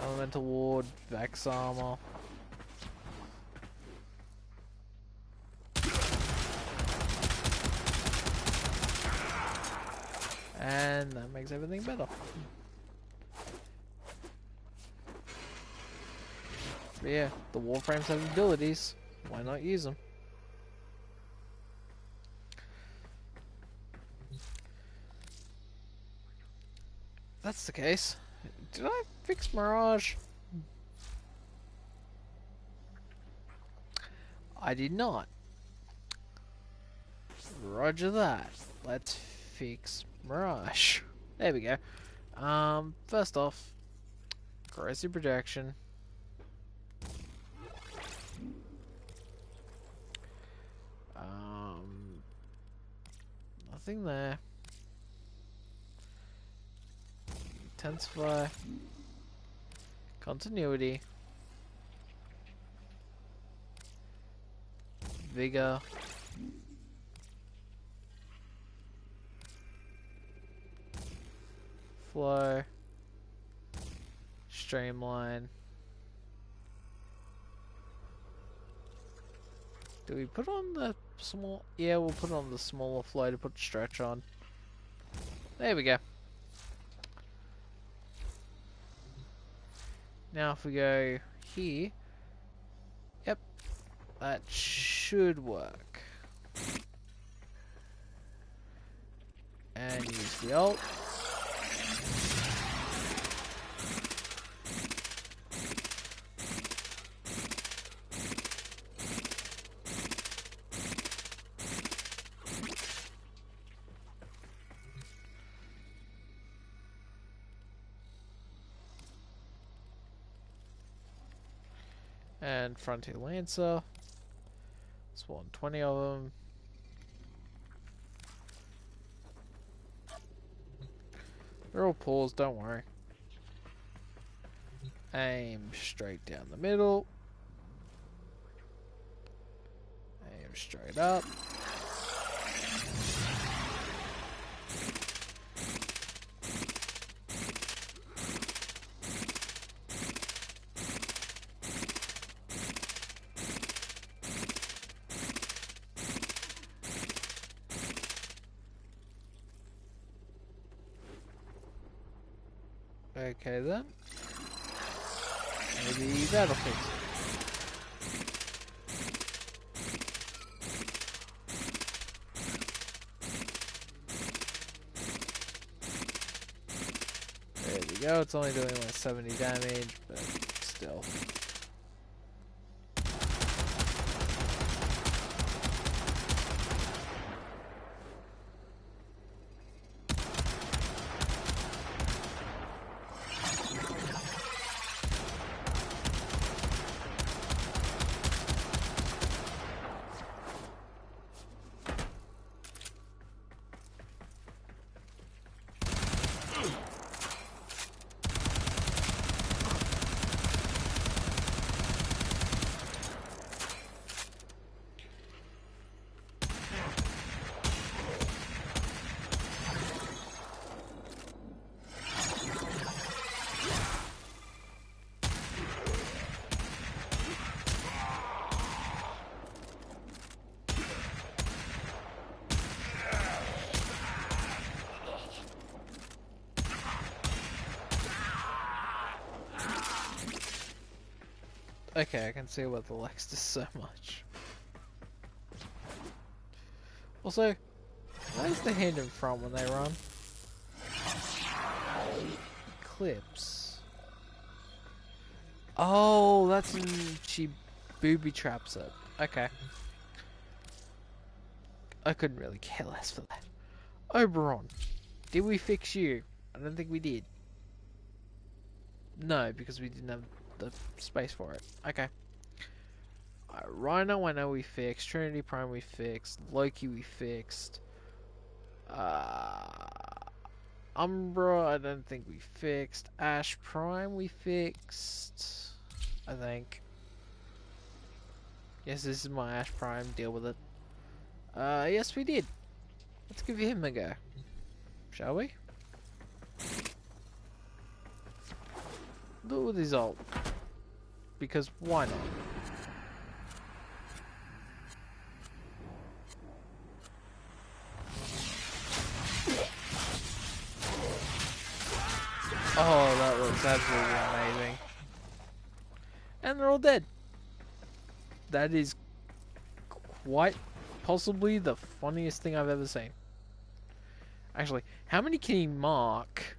Elemental Ward, Vex armor. And that makes everything better. But yeah, the Warframes have abilities. Why not use them? If that's the case. Did I fix Mirage? I did not. Roger that. Let's fix Mirage. There we go. First off, corrosive projection. Nothing there. Intensify. Continuity. Vigor. Flow. Streamline. Do we put on the small... Yeah, we'll put on the smaller flow to put stretch on. There we go. Now if we go here... Yep. That should work. And use the alt. And Frontier Lancer. Spawn 20 of them. They're all paused, don't worry. Aim straight down the middle. Aim straight up. Okay then. Maybe that'll fix it. There we go. It's only doing like 70 damage, but still. Okay, I can see why the Lex does so much. Also, where's the hand in front when they run? Clips. Oh, that's when she booby traps it. Okay. I couldn't really care less for that. Oberon, did we fix you? I don't think we did. No, because we didn't have the space for it. Okay. Rhino I know we fixed. Trinity Prime we fixed. Loki we fixed. Umbra I don't think we fixed. Ash Prime we fixed. I think. Yes, this is my Ash Prime. Deal with it. Yes we did. Let's give him a go. Shall we? Do with his ult. Because why not? Oh, that looks absolutely amazing. And they're all dead. That is quite possibly the funniest thing I've ever seen. Actually, how many can he mark?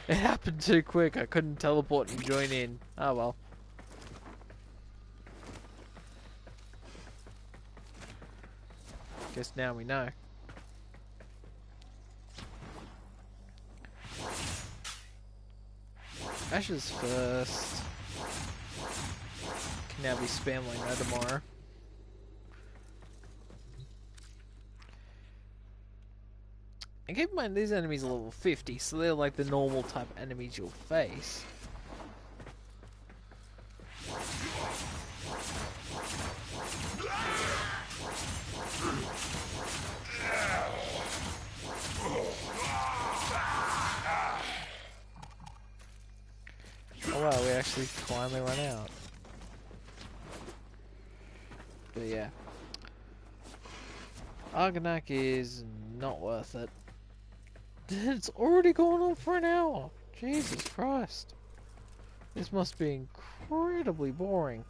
It happened too quick. I couldn't teleport and join in. Oh well. Guess now we know. Ashes first. Can now be spam like no tomorrow. And keep in mind, these enemies are level 50, so they're like the normal type of enemies you'll face. Oh wow, we actually finally run out. But yeah. Argonac is not worth it. It's already gone on for an hour. Jesus Christ. This must be incredibly boring.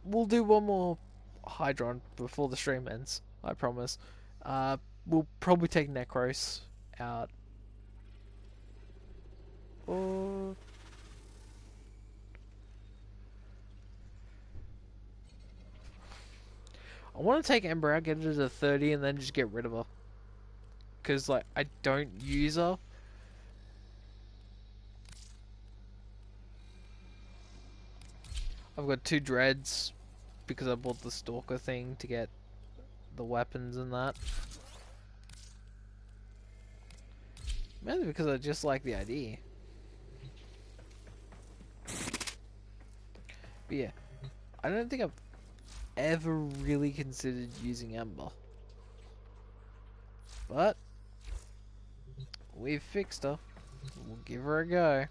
We'll do one more Hydron before the stream ends, I promise. We'll probably take Necros out. Or... I want to take Ember out, get her to 30, and then just get rid of her. Because, like, I don't use her. I've got 2 dreads because I bought the Stalker thing to get the weapons and that. Mainly because I just like the idea. But yeah, I don't think I've ever really considered using Ember. But we've fixed her. We'll give her a go.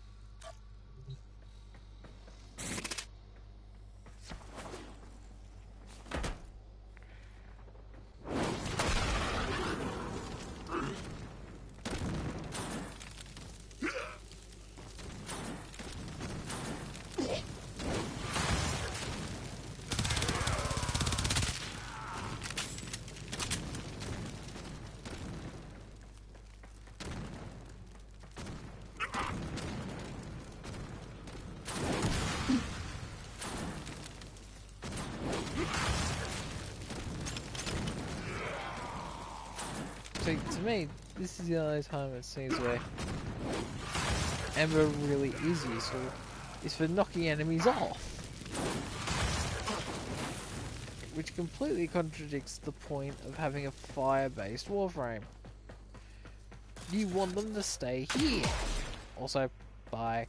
So to me, this is the only time it seems where Ember really is useful, is for knocking enemies off. Which completely contradicts the point of having a fire-based Warframe. You want them to stay here. Also, bye.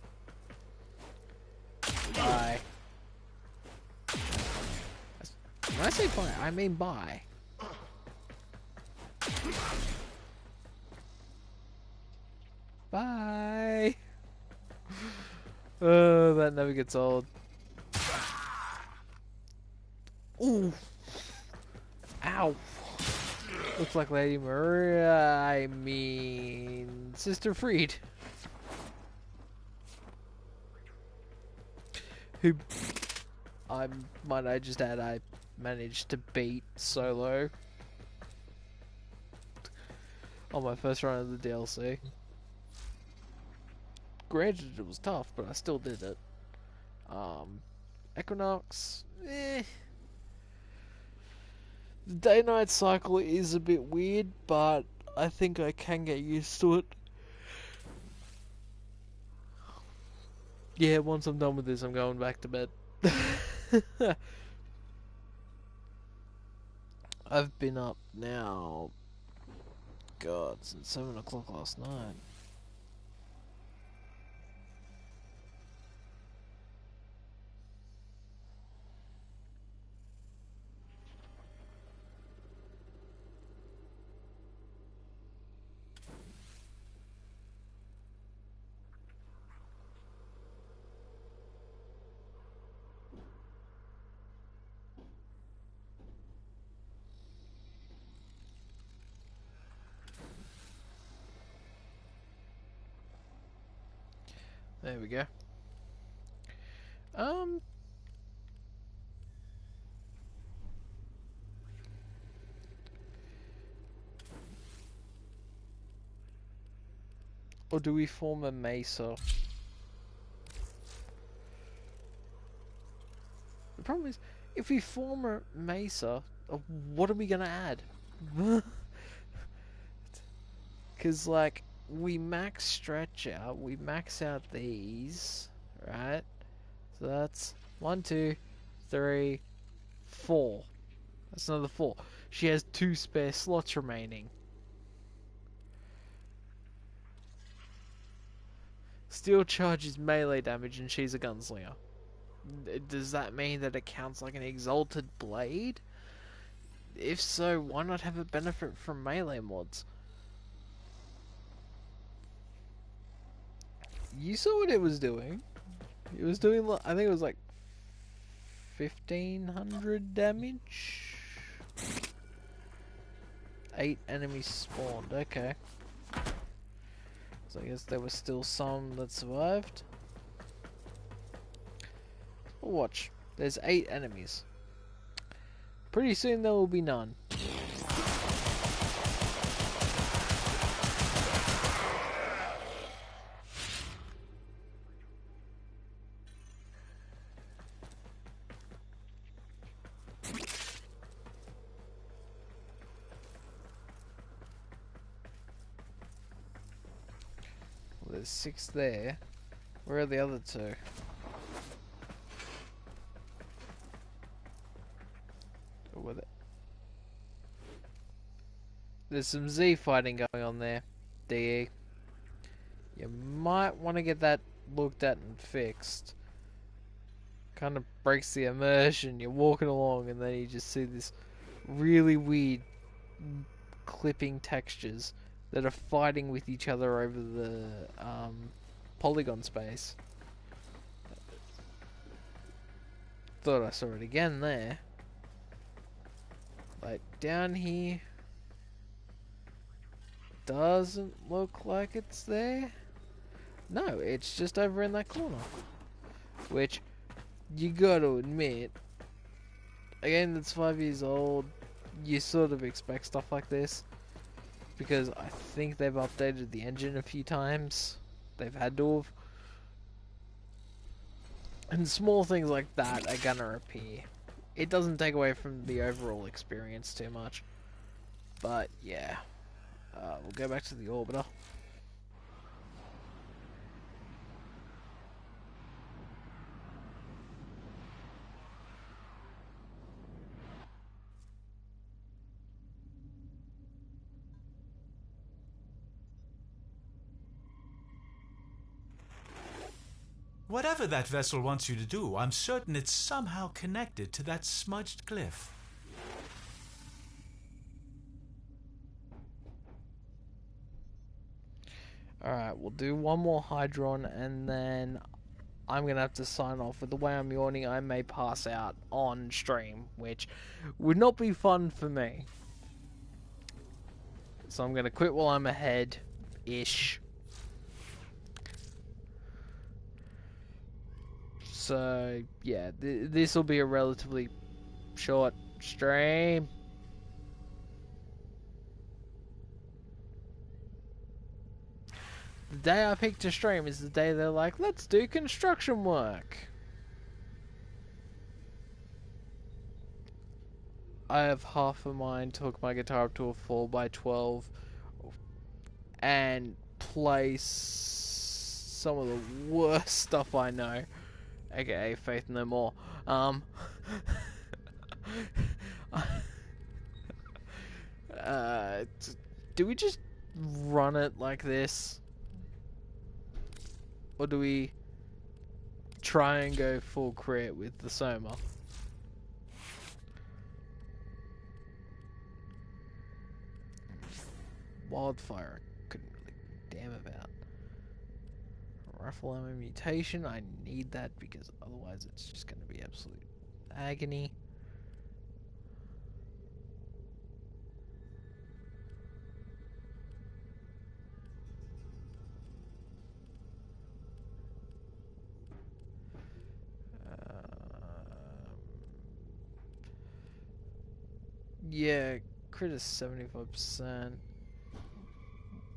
Bye. When I say bye, I mean bye. Bye. That never gets old. Ooh. Ow. Looks like Lady Maria. I mean, Sister Freed. Who might I just add, I managed to beat solo on my first run of the DLC. Granted, it was tough, but I still did it. Equinox, The day-night cycle is a bit weird, but I think I can get used to it. Yeah, once I'm done with this, I'm going back to bed. I've been up now, God, since 7 o'clock last night. There we go. Or do we form a mesa? The problem is, if we form a mesa, what are we gonna add? Because, like, we max stretch out, we max out these, right? So that's 1, 2, 3, 4. That's another 4. She has 2 spare slots remaining. Steel charges melee damage and she's a gunslinger. Does that mean that it counts like an exalted blade? If so, why not have a benefit from melee mods? You saw what it was doing. It was doing, I think it was like 1500 damage. 8 enemies spawned, okay. So I guess there were still some that survived. Watch, there's 8 enemies. Pretty soon there will be none. Well, there's 6 there. Where are the other 2? With it. There's some Z fighting going on there, DE. You might want to get that looked at and fixed. Kind of breaks the immersion. You're walking along and then you just see this really weird clipping textures that are fighting with each other over the polygon space. Thought I saw it again there. Like down here, doesn't look like it's there. No, it's just over in that corner. Which, you gotta admit, a game that's 5 years old, you sort of expect stuff like this. Because I think they've updated the engine a few times. They've had to have. And small things like that are gonna appear. It doesn't take away from the overall experience too much. But, yeah. We'll go back to the orbiter. Whatever that vessel wants you to do, I'm certain it's somehow connected to that smudged glyph. Alright, we'll do one more Hydron and then I'm going to have to sign off. With the way I'm yawning, I may pass out on stream, which would not be fun for me. So I'm going to quit while I'm ahead-ish. So, yeah, this will be a relatively short stream. The day I picked to stream is the day they're like, let's do construction work. I have half a mind to hook my guitar up to a 4x12 and play some of the worst stuff I know, aka Faith No More. Do we just run it like this? Or do we try and go full crit with the Soma? Wildfire, I couldn't really damn about. Rifle ammo mutation, I need that because otherwise it's just going to be absolute agony. Yeah, crit is 75%.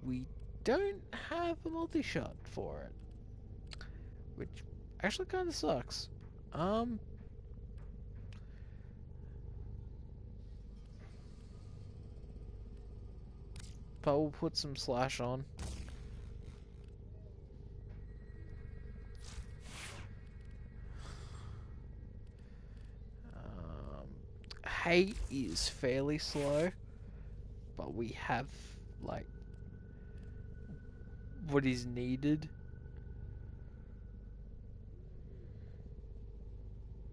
We don't have a multi-shot for it, which actually kind of sucks. But we'll put some slash on. hate is fairly slow, but we have, like, what is needed.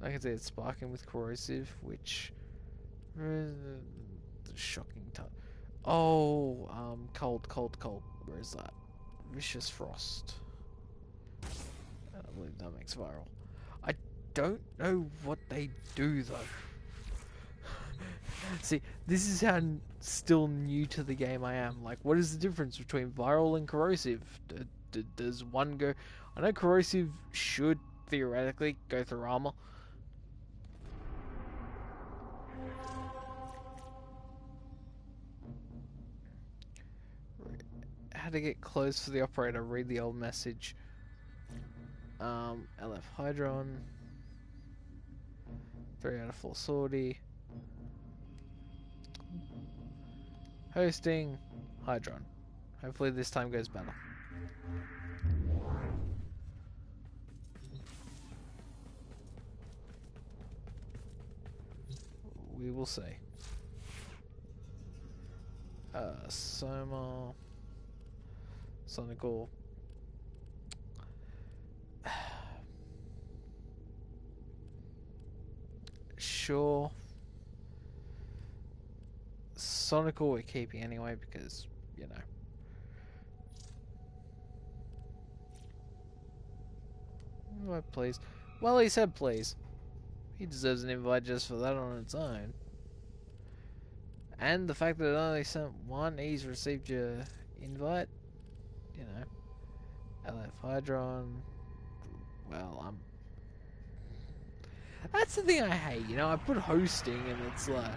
Like I said, it's sparking with corrosive, which... shocking touch. Oh, cold. Where is that? Vicious frost. I believe that makes viral. I don't know what they do though. See, this is how still new to the game I am. Like, what is the difference between viral and corrosive? Does one go... I know corrosive should theoretically go through armor. How to get close for the operator. Read the old message. LF Hydron. 3 out of 4 sortie. Hosting Hydron. Hopefully this time goes better. We will see. Soma. Sonical. Sure. Sonical we're keeping anyway because, you know. Oh, please. Well, he said please. He deserves an invite just for that on its own. And the fact that it only sent one, he's received your invite. You know. LF Hydron. Well, that's the thing I hate, you know, I put hosting and it's like,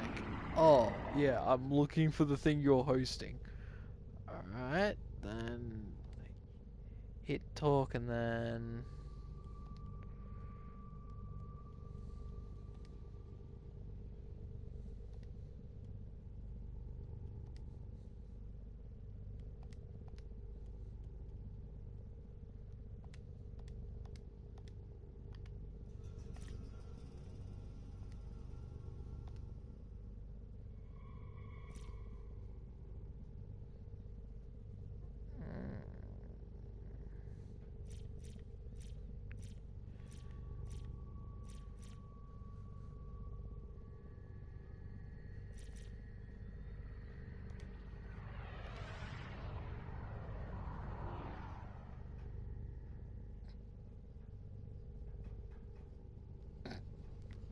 oh, yeah, I'm looking for the thing you're hosting. Alright, then hit talk and then...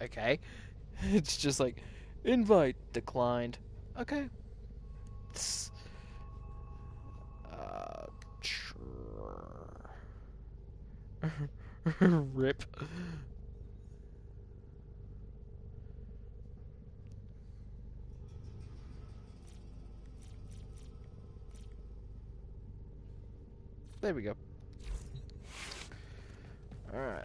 Okay. It's just like, invite declined. Okay. Sure. Rip. There we go. Alright.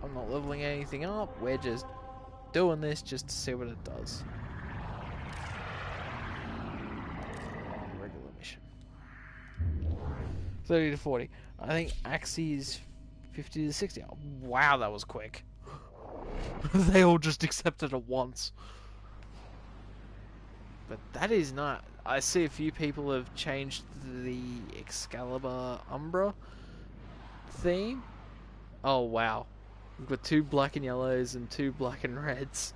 I'm not leveling anything up, we're just doing this just to see what it does. Regular mission. 30 to 40. I think Axie is 50 to 60. Oh, wow, that was quick. They all just accepted at once. But that is not... I see a few people have changed the Excalibur Umbra theme. Oh, wow. We've got 2 black and yellows and 2 black and reds.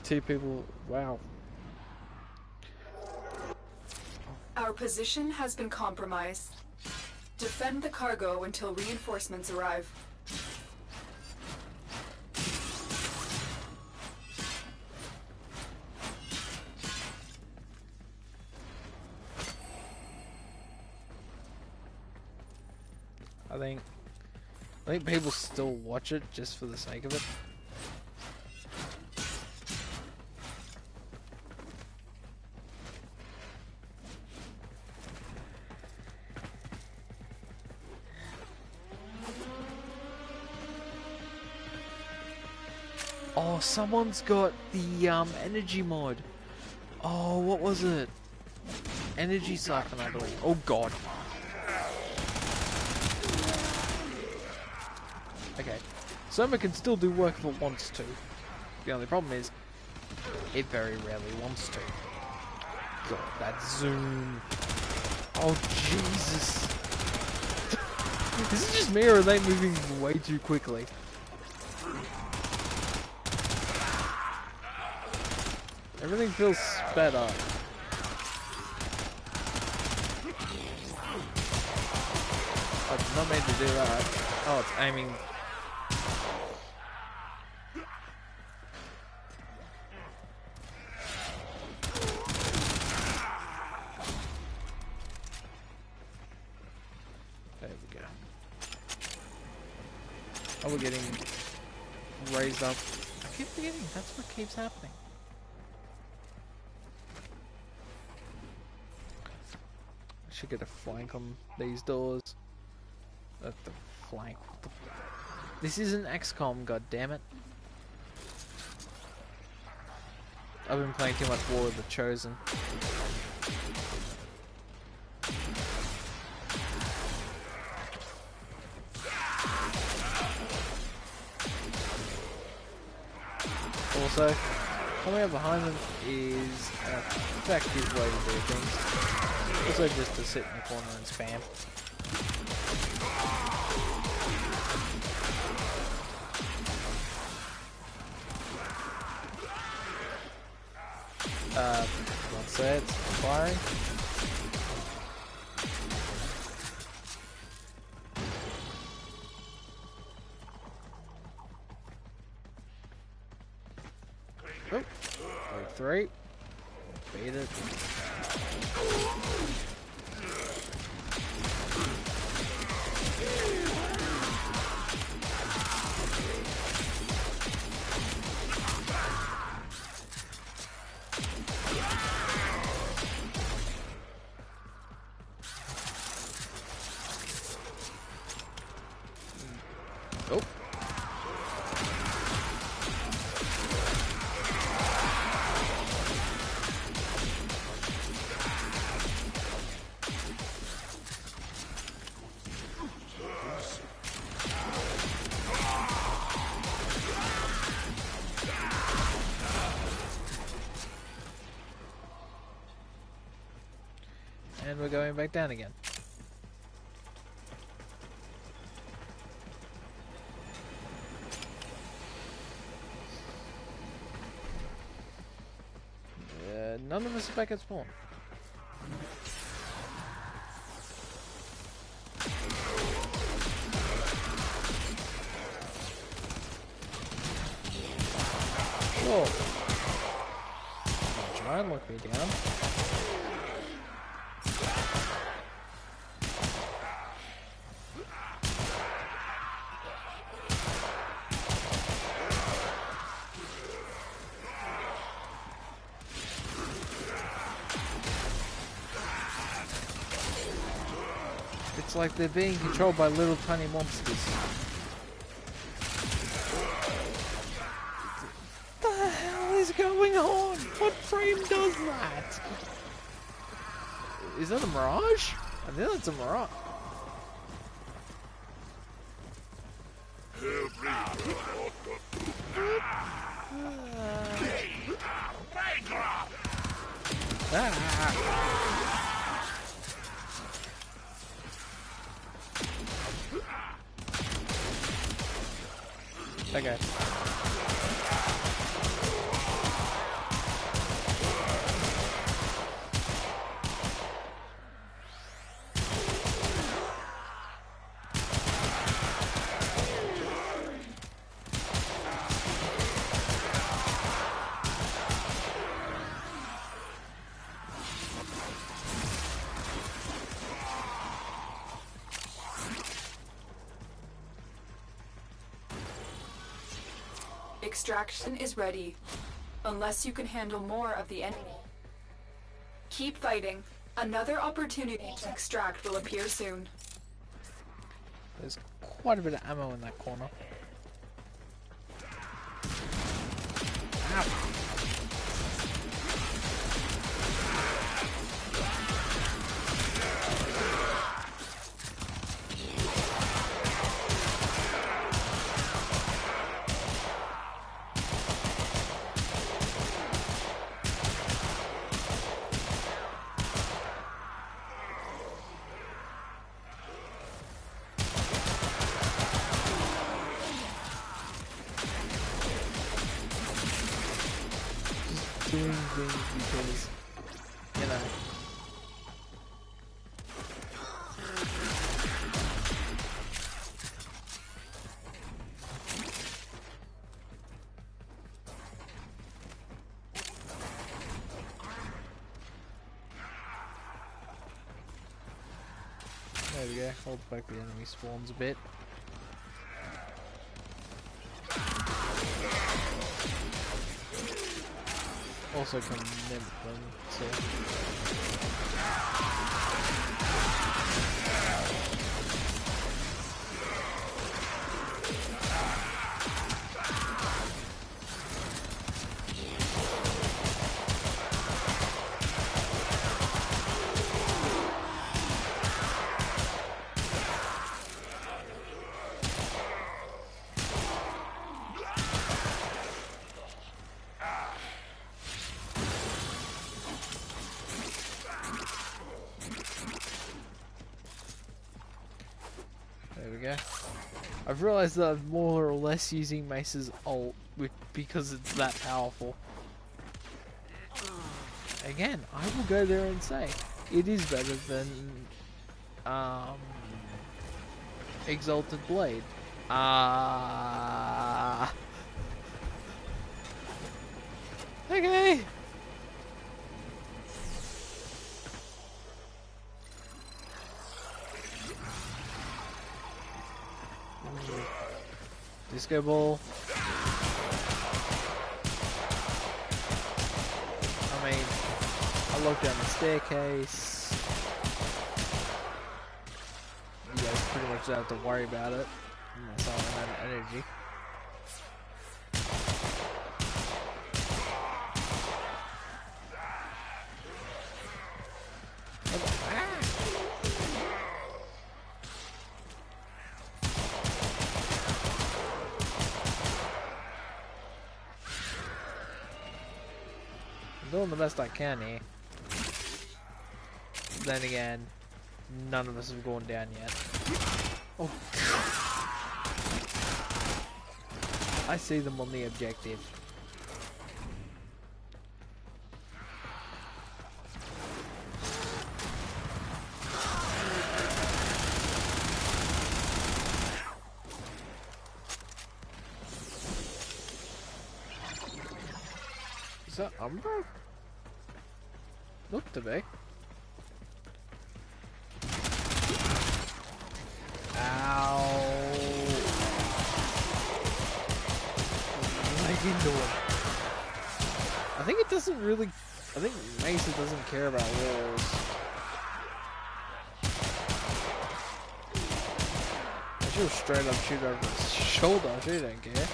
2 people... Wow. Our position has been compromised. Defend the cargo until reinforcements arrive. I think people still watch it just for the sake of it. Oh, someone's got the energy mod. Oh, what was it? Energy siphon, I believe. Oh god. Okay. Soma can still do work if it wants to. The only problem is, it very rarely wants to. God, that zoom. Oh, Jesus. Is it just me, or are they moving way too quickly? Everything feels sped up. I did not mean to do that. Oh, it's aiming. There we go. Oh, we're getting raised up. I keep forgetting, that's what keeps happening. I should get a flank on these doors. At the flank. This isn't XCOM, goddammit. I've been playing too much War of the Chosen. Also, coming up behind them is an effective way to do things. Also just to sit in the corner and spam. Let's say it's firing. Oh, 3. Beat it. Oh. And we're going back down again. None of us are back at spawn. Sure. I'll try and lock me down. It's like they're being controlled by little tiny monsters. What the hell is going on? What frame does that? Is that a mirage? I think that's a mirage. Okay. Extraction is ready, unless you can handle more of the enemy. Keep fighting. Another opportunity to extract will appear soon. There's quite a bit of ammo in that corner. Ow. things because, you know. There we go, hold back the enemy spawns a bit. Also can limp them too. There we go. I've realised that I'm more or less using Mace's ult because it's that powerful. Again, I will go there and say it is better than Exalted Blade. Okay. Disco ball. I mean, I looked down the staircase. You guys pretty much don't have to worry about it. Unless I run out of energy. Doing the best I can here. Then again, none of us have gone down yet. Oh, I see them on the objective. Is that Umbra? Look to be. Ow. What are you doing? I think it doesn't really... I think Mesa doesn't care about walls. She'll straight up shoot over his shoulder. She don't care.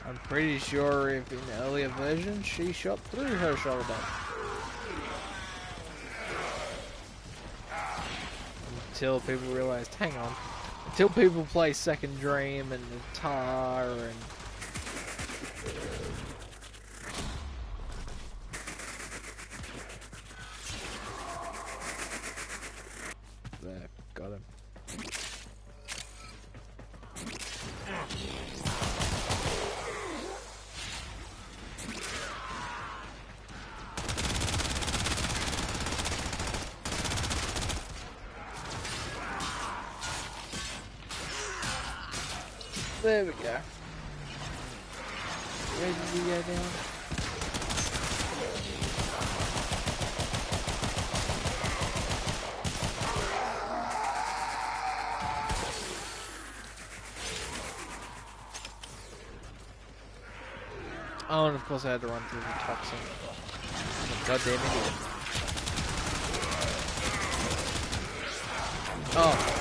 I'm pretty sure if in the earlier version she shot through her shoulder. Until people realized, hang on. Until people play Second Dream and Tar and... There, got him. There we go. Where did we go down? Oh, and of course I had to run through the toxin. Goddamn idiot. Oh.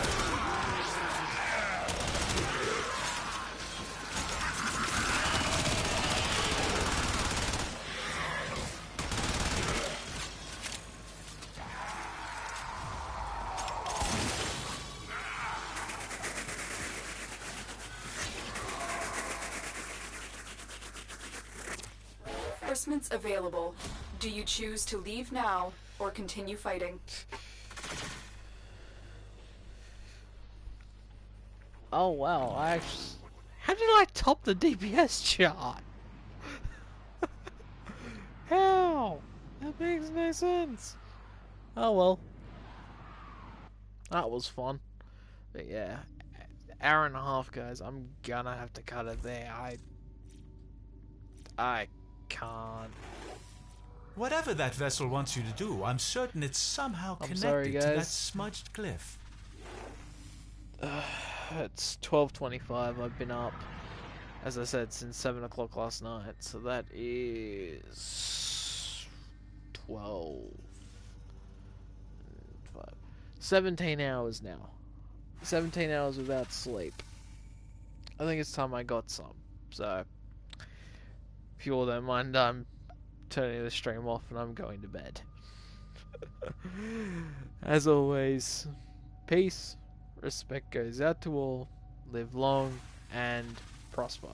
Reinforcements available. Do you choose to leave now or continue fighting? Oh wow, I actually... How did I top the DPS chart? How? That makes no sense. Oh well. That was fun. But yeah, hour and a half, guys. I'm gonna have to cut it there. I can't. Whatever that vessel wants you to do, I'm certain it's somehow I'm sorry, connected to that guys. smudged glyph. It's 12:25. I've been up, as I said, since 7 o'clock last night. So that is 12, 5, 17 hours now. 17 hours without sleep. I think it's time I got some. So, if you all don't mind, I'm turning the stream off and I'm going to bed. As always, peace, respect goes out to all, live long and prosper.